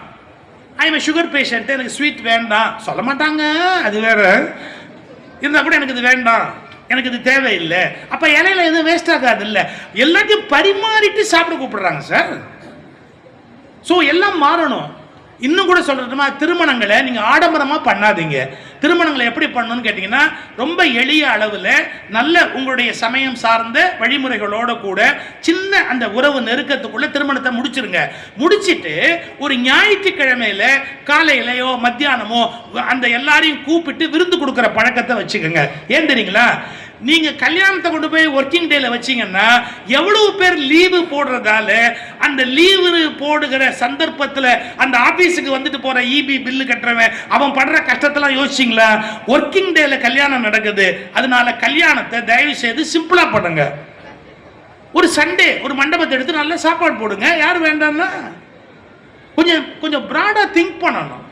ஐ எம் சுகர் பேஷண்ட், எனக்கு ஸ்வீட் வேண்டாம் சொல்ல மாட்டாங்க. அது வேற இருந்தா கூட எனக்கு இது வேண்டாம், எனக்கு இது தேவையில்லை. அப்ப இலையில எதுவும் வேஸ்ட் ஆகாது இல்ல. எல்லாத்தையும் பரிமாறிட்டு சாப்பிட கூப்பிடுறாங்க சார். சோ எல்லாம் மாறணும். இன்னும் கூட சொல்றதுமா, திருமணங்களை நீங்க ஆடம்பரமா பண்ணாதீங்க. திருமணங்களை எப்படி பண்ணணும்னு கேட்டீங்கன்னா, ரொம்ப எளிய அளவில் நல்ல உங்களுடைய சமயம் சார்ந்த வழிமுறைகளோட கூட சின்ன அந்த உறவு நெருக்கத்துக்குள்ள திருமணத்தை முடிச்சிருங்க. முடிச்சிட்டு ஒரு ஞாயிற்றுக்கிழமையில காலையிலையோ மத்தியானமோ அந்த எல்லாரையும் கூப்பிட்டு விருந்து கொடுக்கிற பழக்கத்தை வச்சுக்கோங்க. ஏன் தெரியுங்களா? நீங்க கல்யாணத்தை கொண்டு போய் ஒர்க்கிங் டேல வச்சீங்கன்னா எவ்வளவு பேர் லீவு போடுறதால அந்த லீவு போடுகிற சந்தர்ப்பத்தில் அந்த ஆபீஸுக்கு வந்துட்டு போற இபி பில்லு கட்டுறவன் அவன் படுற கஷ்டத்தெல்லாம் யோசிச்சிங்களா? ஒர்க்கிங் டேல கல்யாணம் நடக்குது. அதனால கல்யாணத்தை தயவு செய்து சிம்பிளா பண்ணுங்க. ஒரு சண்டே ஒரு மண்டபத்தை எடுத்து நல்ல சாப்பாடு போடுங்க. யார் வேண்டாம்னா கொஞ்சம் பிராடா திங்க் பண்ணணும்.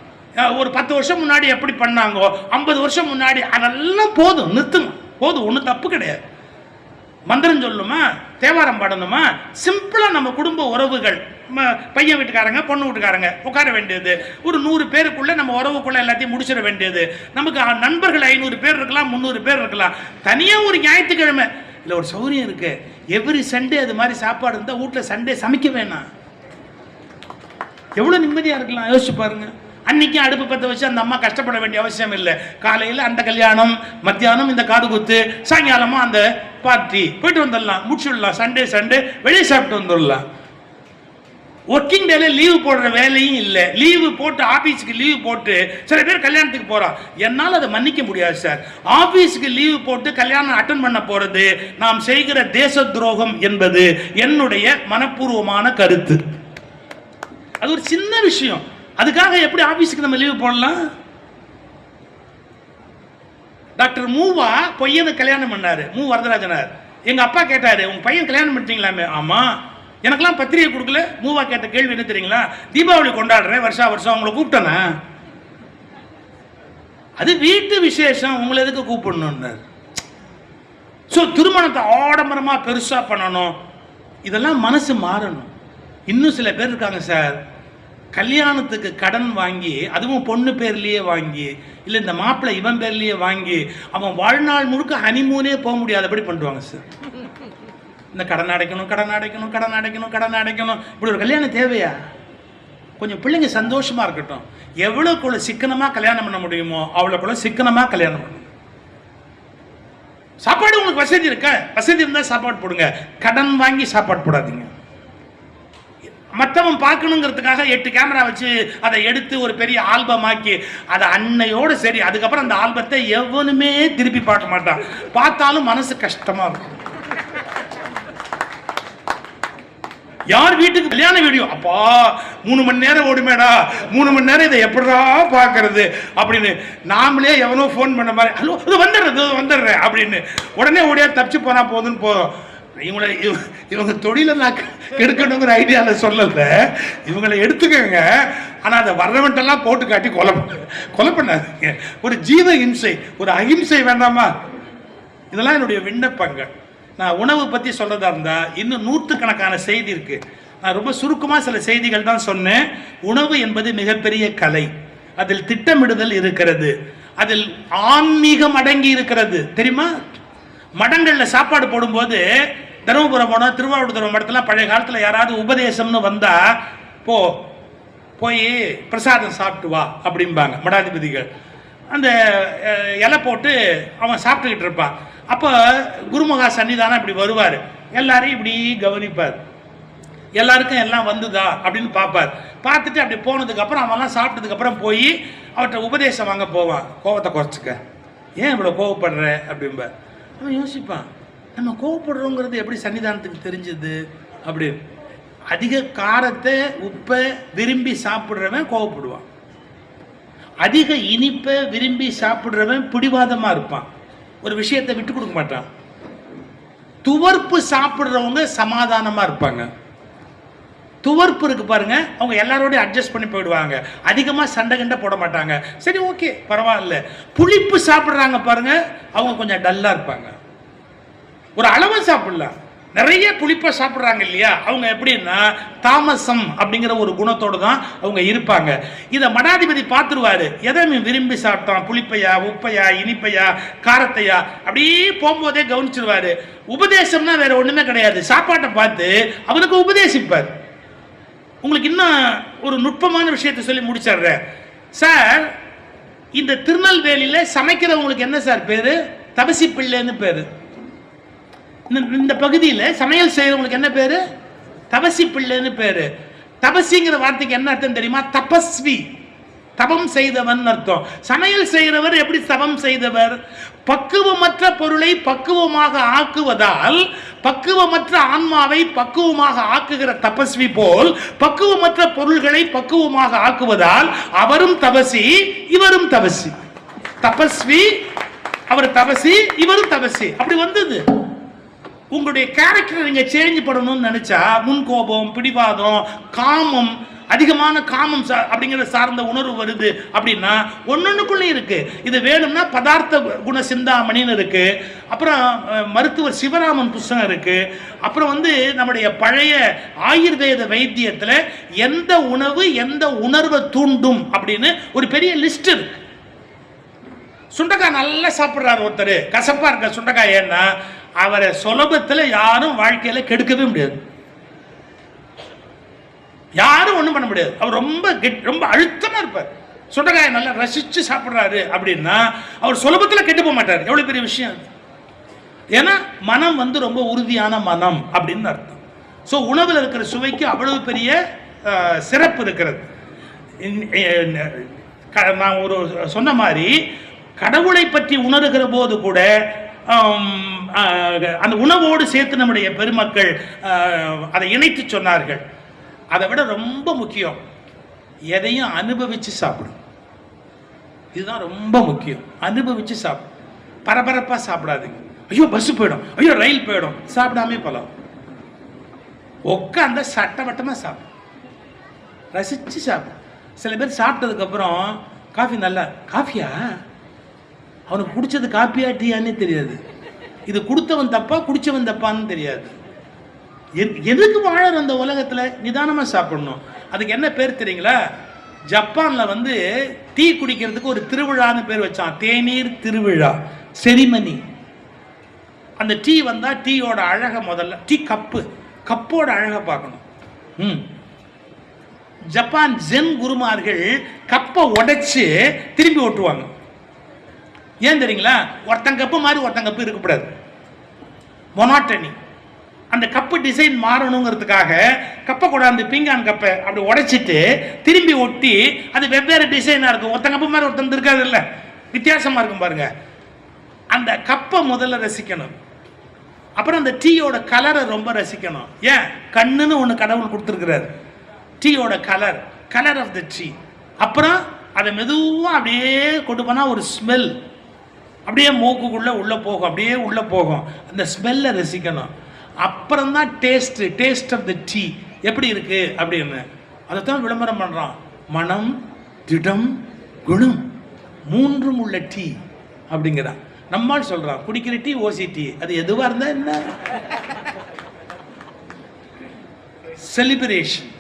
ஒரு 10 வருஷம் முன்னாடி எப்படி பண்ணாங்கோ, 50 வருஷம் முன்னாடி, அதெல்லாம் போதும், நிறுத்துங்க. போதும், ஒன்றும் தப்பு கிடையாது. மந்திரம் சொல்லணுமா, தேவாரம் பாடணுமா, சிம்பிளா நம்ம குடும்ப உறவுகள், பையன் வீட்டுக்காரங்க பொண்ணு வீட்டுக்காரங்க உட்கார வேண்டியது. ஒரு 100 பேருக்குள்ள நம்ம உறவுக்குள்ள எல்லாத்தையும் முடிச்சிட வேண்டியது. நமக்கு நண்பர்கள் 500 பேர் இருக்கலாம், 300 பேர் இருக்கலாம். தனியா ஒரு ஞாயிற்றுக்கிழமை இல்லை ஒரு சௌரியம் இருக்கு, எவ்ரி சண்டே அது மாதிரி சாப்பாடு இருந்தால் வீட்டில் சண்டே சமைக்க வேணாம். எவ்வளோ நிம்மதியாக இருக்கலாம் யோசிச்சு பாருங்க. அன்னைக்கு அடுப்பு பற்ற வச்சு அந்த அம்மா கஷ்டப்பட வேண்டிய அவசியம் இல்லை. காலையில் அந்த கல்யாணம், மத்தியானம் இந்த காது குத்து, சாயங்காலமா அந்த பார்ட்டி போயிட்டு வந்துடலாம், முடிச்சுடலாம். சண்டே வெளியே சாப்பிட்டு வந்துடலாம். ஒர்க்கிங் டேல லீவு போடுற வேலையும் இல்லை. லீவு போட்டு ஆபீஸுக்கு லீவு போட்டு சில பேர் கல்யாணத்துக்கு போறான். என்னால் அதை மன்னிக்க முடியாது சார். ஆபீஸுக்கு லீவு போட்டு கல்யாணம் அட்டன் பண்ண போறது நாம் செய்கிற தேச துரோகம் என்பது என்னுடைய மனப்பூர்வமான கருத்து. அது ஒரு சின்ன விஷயம். அதுக்காக எப்படி ஆபீஸுக்கு நம்ம லீவு போடலாம்? டாக்டர் மூவா பையனை கல்யாணம் பண்ணாரு, மூ வரதராஜனார். எங்க அப்பா கேட்டாரு, உங்க பையன் கல்யாணம் பண்ணிட்டீங்களாமே? ஆமா. எனக்கெல்லாம் பத்திரிகை கொடுக்கல. மூவா கேட்ட கேள்வி என்ன தெரியுங்களா? தீபாவளி கொண்டாடுறேன் வருஷா வருஷம், உங்களை கூப்பிட்டேனா? அது வீட்டு விசேஷம், உங்களை எதுக்கு கூப்பிடணும்? ஸோ திருமணத்தை ஆடம்பரமா பெருசா பண்ணணும். இதெல்லாம் மனசு மாறணும். இன்னும் சில பேர் இருக்காங்க சார், கல்யாணத்துக்கு கடன் வாங்கி, அதுவும் பொண்ணு பேர்லயே வாங்கி, இல்லை இந்த மாப்பிள்ளை இவன் பேர்லயே வாங்கி, அவன் வாழ்நாள் முழுக்க ஹனிமூனே போக முடியாதபடி பண்ணுவாங்க சார். இந்த கடன் அடைக்கணும், இப்படி ஒரு கல்யாணம் தேவையா? கொஞ்சம் பிள்ளைங்க சந்தோஷமா இருக்கட்டும். எவ்வளவுக்குள்ள சிக்கனமா கல்யாணம் பண்ண முடியுமோ அவ்வளவுக்குள்ள சிக்கனமா கல்யாணம் பண்ணணும். சாப்பாடு உங்களுக்கு வசதி இருக்க, வசதி இருந்தா சாப்பாடு போடுங்க, கடன் வாங்கி சாப்பாடு போடாதீங்க. மற்றவன் பார்க்கணுங்கிறதுக்காக 8 கேமரா வச்சு அதை எடுத்து ஒரு பெரிய ஆல்பம் ஆக்கி அதை அன்னையோடு சரி, அதுக்கப்புறம் அந்த ஆல்பத்தை எவனுமே திருப்பி பார்க்க மாட்டான். பார்த்தாலும் மனசு கஷ்டமா இருக்கும். யார் வீட்டுக்கு கல்யாண வீடியோ, அப்பா 3 மணி நேரம் ஓடுமேடா, 3 மணி நேரம் இதை எப்படா பார்க்கறது அப்படின்னு நாமளே எவனோ ஃபோன் பண்ண மாதிரி, ஹலோ இது வந்துடுறேன் அப்படின்னு உடனே ஓடியா தப்பிச்சு போனா போதுன்னு போதும். இவங்க தொழிலை நான் கெடுக்கணுங்கிற ஐடியாவில் சொல்லல, இவங்களை எடுத்துக்கங்க. ஆனால் அதை வர்றவன்ட்டெல்லாம் போட்டு காட்டி கொலை பண்ணாதீங்க. ஒரு ஜீவ ஹிம்சை, ஒரு அகிம்சை வேண்டாமா? இதெல்லாம் என்னுடைய விண்ணப்பங்கள். நான் உணவு பற்றி சொல்றதா இருந்தா இன்னும் 100கணக்கான செய்தி இருக்கு. நான் ரொம்ப சுருக்கமாக சில செய்திகள் தான் சொன்னேன். உணவு என்பது மிகப்பெரிய கலை, அதில் திட்டமிடுதல் இருக்கிறது, அதில் ஆன்மீகம் அடங்கி இருக்கிறது. தெரியுமா? மடங்கள்ல சாப்பாடு போடும்போது தருமபுரம் போனோம், திருவாவூர் மடத்துல பழைய காலத்தில் யாராவது உபதேசம்னு வந்தா போய் பிரசாதம் சாப்பிட்டு வா அப்படிம்பாங்க மடாதிபதிகள். அந்த இலை போட்டு அவன் சாப்பிட்டுக்கிட்டு இருப்பான். அப்போ குருமகா சன்னிதானம் இப்படி வருவார், எல்லாரையும் இப்படி கவனிப்பார், எல்லாருக்கும் எல்லாம் வந்துதா அப்படின்னு பார்ப்பார். பார்த்துட்டு அப்படி போனதுக்கு அப்புறம் அவன்லாம் சாப்பிட்டதுக்கு அப்புறம் போய் அவர்கிட்ட உபதேசம் வாங்க போவான். கோவத்தை குறைச்சிக்க, ஏன் இவ்வளோ கோவப்படுற அப்படிம்பார். அவன் யோசிப்பான், நம்ம கோவப்படுறோங்கிறது எப்படி சன்னிதானத்துக்கு தெரிஞ்சது அப்படின்னு. அதிக காரத்தை உப்பை விரும்பி சாப்பிட்றவன் கோவப்படுவான், அதிக இனிப்பை விரும்பி சாப்பிட்றவன் பிடிவாதமாக இருப்பான், ஒரு விஷயத்தை விட்டு கொடுக்க மாட்டான். துவர்ப்பு சாப்பிட்றவங்க சமாதானமாக இருப்பாங்க. துவர்ப்பு இருக்கு பாருங்க, அவங்க எல்லாரோடையும் அட்ஜஸ்ட் பண்ணி போயிடுவாங்க, அதிகமாக சண்டை கண்டை போட மாட்டாங்க, சரி ஓகே பரவாயில்ல. புளிப்பு சாப்பிட்றாங்க பாருங்க, அவங்க கொஞ்சம் டல்லாக இருப்பாங்க. ஒரு அளவு சாப்பிடலாம், நிறைய புளிப்பை சாப்பிட்றாங்க இல்லையா, அவங்க எப்படின்னா தாமசம் அப்படிங்கிற ஒரு குணத்தோடு தான் அவங்க இருப்பாங்க. இதை மடாதிபதி பார்த்துருவாரு, எதை விரும்பி சாப்பிட்டான், புளிப்பையா உப்பையா இனிப்பையா காரத்தையா, அப்படியே போகும்போதே கவனிச்சிருவாரு. உபதேசம்னா வேற ஒண்ணுமே கிடையாது, சாப்பாட்டை பார்த்து அவனுக்கு உபதேசிப்பார். உங்களுக்கு இன்னும் ஒரு நுட்பமான விஷயத்தை சொல்லி முடிச்சிடுறேன் சார். இந்த திருநெல்வேலியில சமைக்கிறவங்களுக்கு என்ன சார் பேரு? தபசி பிள்ளைன்னு பேரு. இந்த பகுதியில் சமையல் செய்யறவங்களுக்கு என்ன பேரு? தபசி பிள்ளைன்னு பேரு. தபசிங்கிற வார்த்தைக்கு என்ன அர்த்தம் தெரியுமா? தபஸ்வி, தபம் செய்தவன் அர்த்தம். சமையல் செய்கிறவர் எப்படி தபம் செய்தவர்? பக்குவமற்ற பொருளை பக்குவமாக ஆக்குவதால் பக்குவமற்ற ஆன்மாவை பக்குவமாக ஆக்குகிற தபஸ்வி போல் பக்குவமற்ற பொருள்களை பக்குவமாக ஆக்குவதால் அவரும் தபசி இவரும் தபசி. தபஸ்வி அவர் தபசி இவரும் தபசி. அப்படி வந்தது. உங்களுடைய கேரக்டர் நீங்க சேஞ்ச் பண்ணணும்னு நினைச்சா முன்கோபம், பிடிவாதம், காமம், அதிகமான காமம் அப்படிங்கிற சார்ந்த உணர்வு வருது அப்படின்னா ஒன்னொன்னுக்குள்ளே இருக்கு. இது வேணும்னா பதார்த்த குண சிந்தாமணின்னு இருக்கு, அப்புறம் மருத்துவர் சிவராமன் புஸ்தகம் இருக்கு, அப்புறம் நம்முடைய பழைய ஆயுர்வேத வைத்தியத்தில் எந்த உணவு எந்த உணர்வை தூண்டும் அப்படின்னு ஒரு பெரிய லிஸ்ட் இருக்கு. சுண்டக்காய் நல்லா சாப்பிட்றாரு ஒருத்தர், கசப்பா இருக்க சுண்டக்காய், ஏன்னா அவரை சுலபத்தில் யாரும் வாழ்க்கையில கெடுக்கவே முடியாது, யாரும் ஒண்ணும் பண்ண முடியாது. அவர் ரொம்ப அழுத்தமா இருப்பார். சுண்டக்காயை நல்லா ரசிச்சு சாப்பிட்றாரு அப்படின்னா அவர் சுலபத்தில் கெட்டு போக மாட்டார். எவ்வளவு பெரிய விஷயம்! ஏன்னா மனம் ரொம்ப உறுதியான மனம் அப்படின்னு அர்த்தம். ஸோ உணவில் இருக்கிற சுவைக்கு அவ்வளவு பெரிய சிறப்பு இருக்கிறது. நான் ஒரு சொன்ன மாதிரி கடவுளை பற்றி உணர்கிற போது கூட அந்த உணவோடு சேர்த்து நம்முடைய பெருமக்கள் அதை இணைத்து சொன்னார்கள். அதை விட ரொம்ப முக்கியம், எதையும் அனுபவிச்சு சாப்பிடும். இதுதான் ரொம்ப முக்கியம். அனுபவிச்சு சாப்பிடும். பரபரப்பா சாப்பிடாதீங்க. ஐயோ பஸ் போயிடும், ஐயோ ரயில் போயிடும், சாப்பிடாமே போலாம். உட்காந்த சட்டவட்டமா சாப்பிடும், ரசிச்சு சாப்பிடும். சில பேர் சாப்பிட்டதுக்கு அப்புறம் காஃபி நல்லா, காஃபியா அவனுக்கு குடிச்சது காப்பியா டீயானே தெரியாது. இது கொடுத்தவன் தப்பா குடிச்சவன் தப்பான்னு தெரியாது. எதுக்கு வாழற அந்த உலகத்துல நிதானமா சாப்பிடணும். அதுக்கு என்ன பேர் தெரியுங்களா? ஜப்பான்ல டீ குடிக்கிறதுக்கு ஒரு திருவிழான்னு பேர் வச்சான், தேநீர் திருவிழா, செரிமனி. அந்த டீ வந்தா டீயோட அழக முதல்ல, டீ கப்போட அழக பார்க்கணும். ஜப்பான் ஜென் குருமார்கள் கப்பை உடைச்சு திரும்பி ஓட்டுவாங்க. ஏன் தெரியுங்களா? ஒருத்தங்க கப்பு மாதிரி ஒருத்தங்க கப்பு இருக்கக்கூடாது, மொனாட்டனி. அந்த கப்பு டிசைன் மாறணுங்கிறதுக்காக கப்பை கொண்டாந்து பீங்கான் கப்பை அப்படி உடைச்சிட்டு திரும்பி ஒட்டி அது வெவ்வேறு டிசைனாக இருக்கும். ஒருத்தங்க கப்பு மாதிரி ஒருத்தங்க இருக்காது, இல்லை வித்தியாசமாக இருக்கும் பாருங்க. அந்த கப்பை முதல்ல ரசிக்கணும், அப்புறம் அந்த டீயோட கலரை ரொம்ப ரசிக்கணும். ஏன்? கண்ணுன்னு ஒன்று கடவுள் கொடுத்துருக்கிறார், டீயோட colour, colour of the tea. அப்புறம் அதை மெதுவாக அப்படியே கொண்டு போனால் ஒரு ஸ்மெல் அப்படியே மூக்குக்குள்ளே உள்ளே போகும், அப்படியே உள்ளே போகும். அந்த ஸ்மெல்லை ரசிக்கணும். அப்புறம் தான் taste, taste of the tea எப்படி இருக்கு அப்படின்னு. அதைத்தான் விளம்பரம் பண்ணுறான். மனம், திடம், குணம் மூன்றும் உள்ள டீ அப்படிங்கிறான். நம்மால் சொல்றான் குடிக்கிற டீ ஓசி டீ, அது எதுவாக இருந்தா என்ன. செலிப்ரேஷன்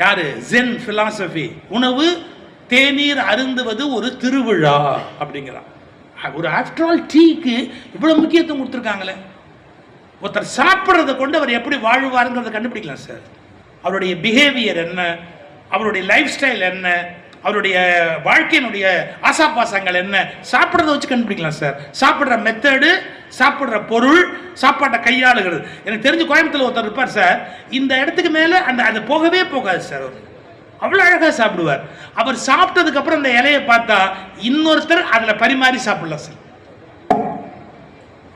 யாரு? Zen philosophy. உணவு தேநீர் அருந்துவது ஒரு திருவிழா அப்படிங்கிறான். ஒரு ஆஃப்டர் ஆல் டீக்கு இவ்வளவு முக்கியத்துவம் கொடுத்துருக்காங்களே. ஒருத்தர் சாப்பிட்றதை கொண்டு அவர் எப்படி வாழ்வாருங்கிறத கண்டுபிடிக்கலாம் சார். அவருடைய பிஹேவியர் என்ன, அவருடைய லைஃப் ஸ்டைல் என்ன, அவருடைய வாழ்க்கையினுடைய ஆசாபாசங்கள் என்ன, சாப்பிட்றத வச்சு கண்டுபிடிக்கலாம் சார். சாப்பிட்ற மெத்தடு, சாப்பிட்ற பொருள், சாப்பாட்டை கையாளுகிறது. எனக்கு தெரிஞ்சு கோயம்புத்தூர்ல ஒருத்தர் இருப்பார் சார், இந்த இடத்துக்கு மேலே அது போகவே போகாது சார். அவர் அவ்வளோ அழகாக சாப்பிடுவார். அவர் சாப்பிட்டதுக்கு அப்புறம் அந்த இலையை பார்த்தா இன்னொருத்தர் அதில் பரிமாறி சாப்பிடலாம் சார்.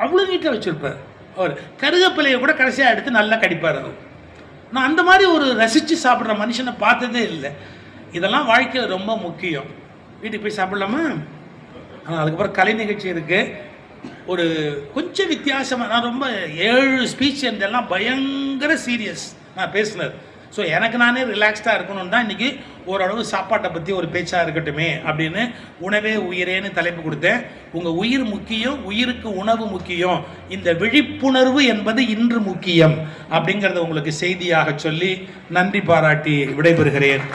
அவ்வளோ நீட்டாக வச்சிருப்பார். அவர் கருகப்பிலையை கூட கடைசியாக எடுத்து நல்லா கடிப்பார். அவர் நான் அந்த மாதிரி ஒரு ரசித்து சாப்பிட்ற மனுஷனை பார்த்ததே இல்லை. இதெல்லாம் வாழ்க்கையில் ரொம்ப முக்கியம். வீட்டுக்கு போய் சாப்பிடலாமா? ஆனால் அதுக்கப்புறம் கலை நிகழ்ச்சி இருக்குது. ஒரு கொஞ்சம் வித்தியாசமாக, நான் ரொம்ப 7 ஸ்பீச் இதெல்லாம் பயங்கர சீரியஸ் நான் பேசினது. ஸோ எனக்கு நானே ரிலாக்ஸ்டாக இருக்கணும்னு தான் இன்றைக்கி ஓரளவு சாப்பாட்டை பற்றி ஒரு பேச்சாக இருக்கட்டுமே அப்படின்னு உணவே உயிரேன்னு தலைப்பு கொடுத்தேன். உங்கள் உயிர் முக்கியம், உயிருக்கு உணவு முக்கியம், இந்த விழிப்புணர்வு என்பது இன்று முக்கியம் அப்படிங்கிறத உங்களுக்கு செய்தியாக சொல்லி நன்றி பாராட்டி விடைபெறுகிறேன்.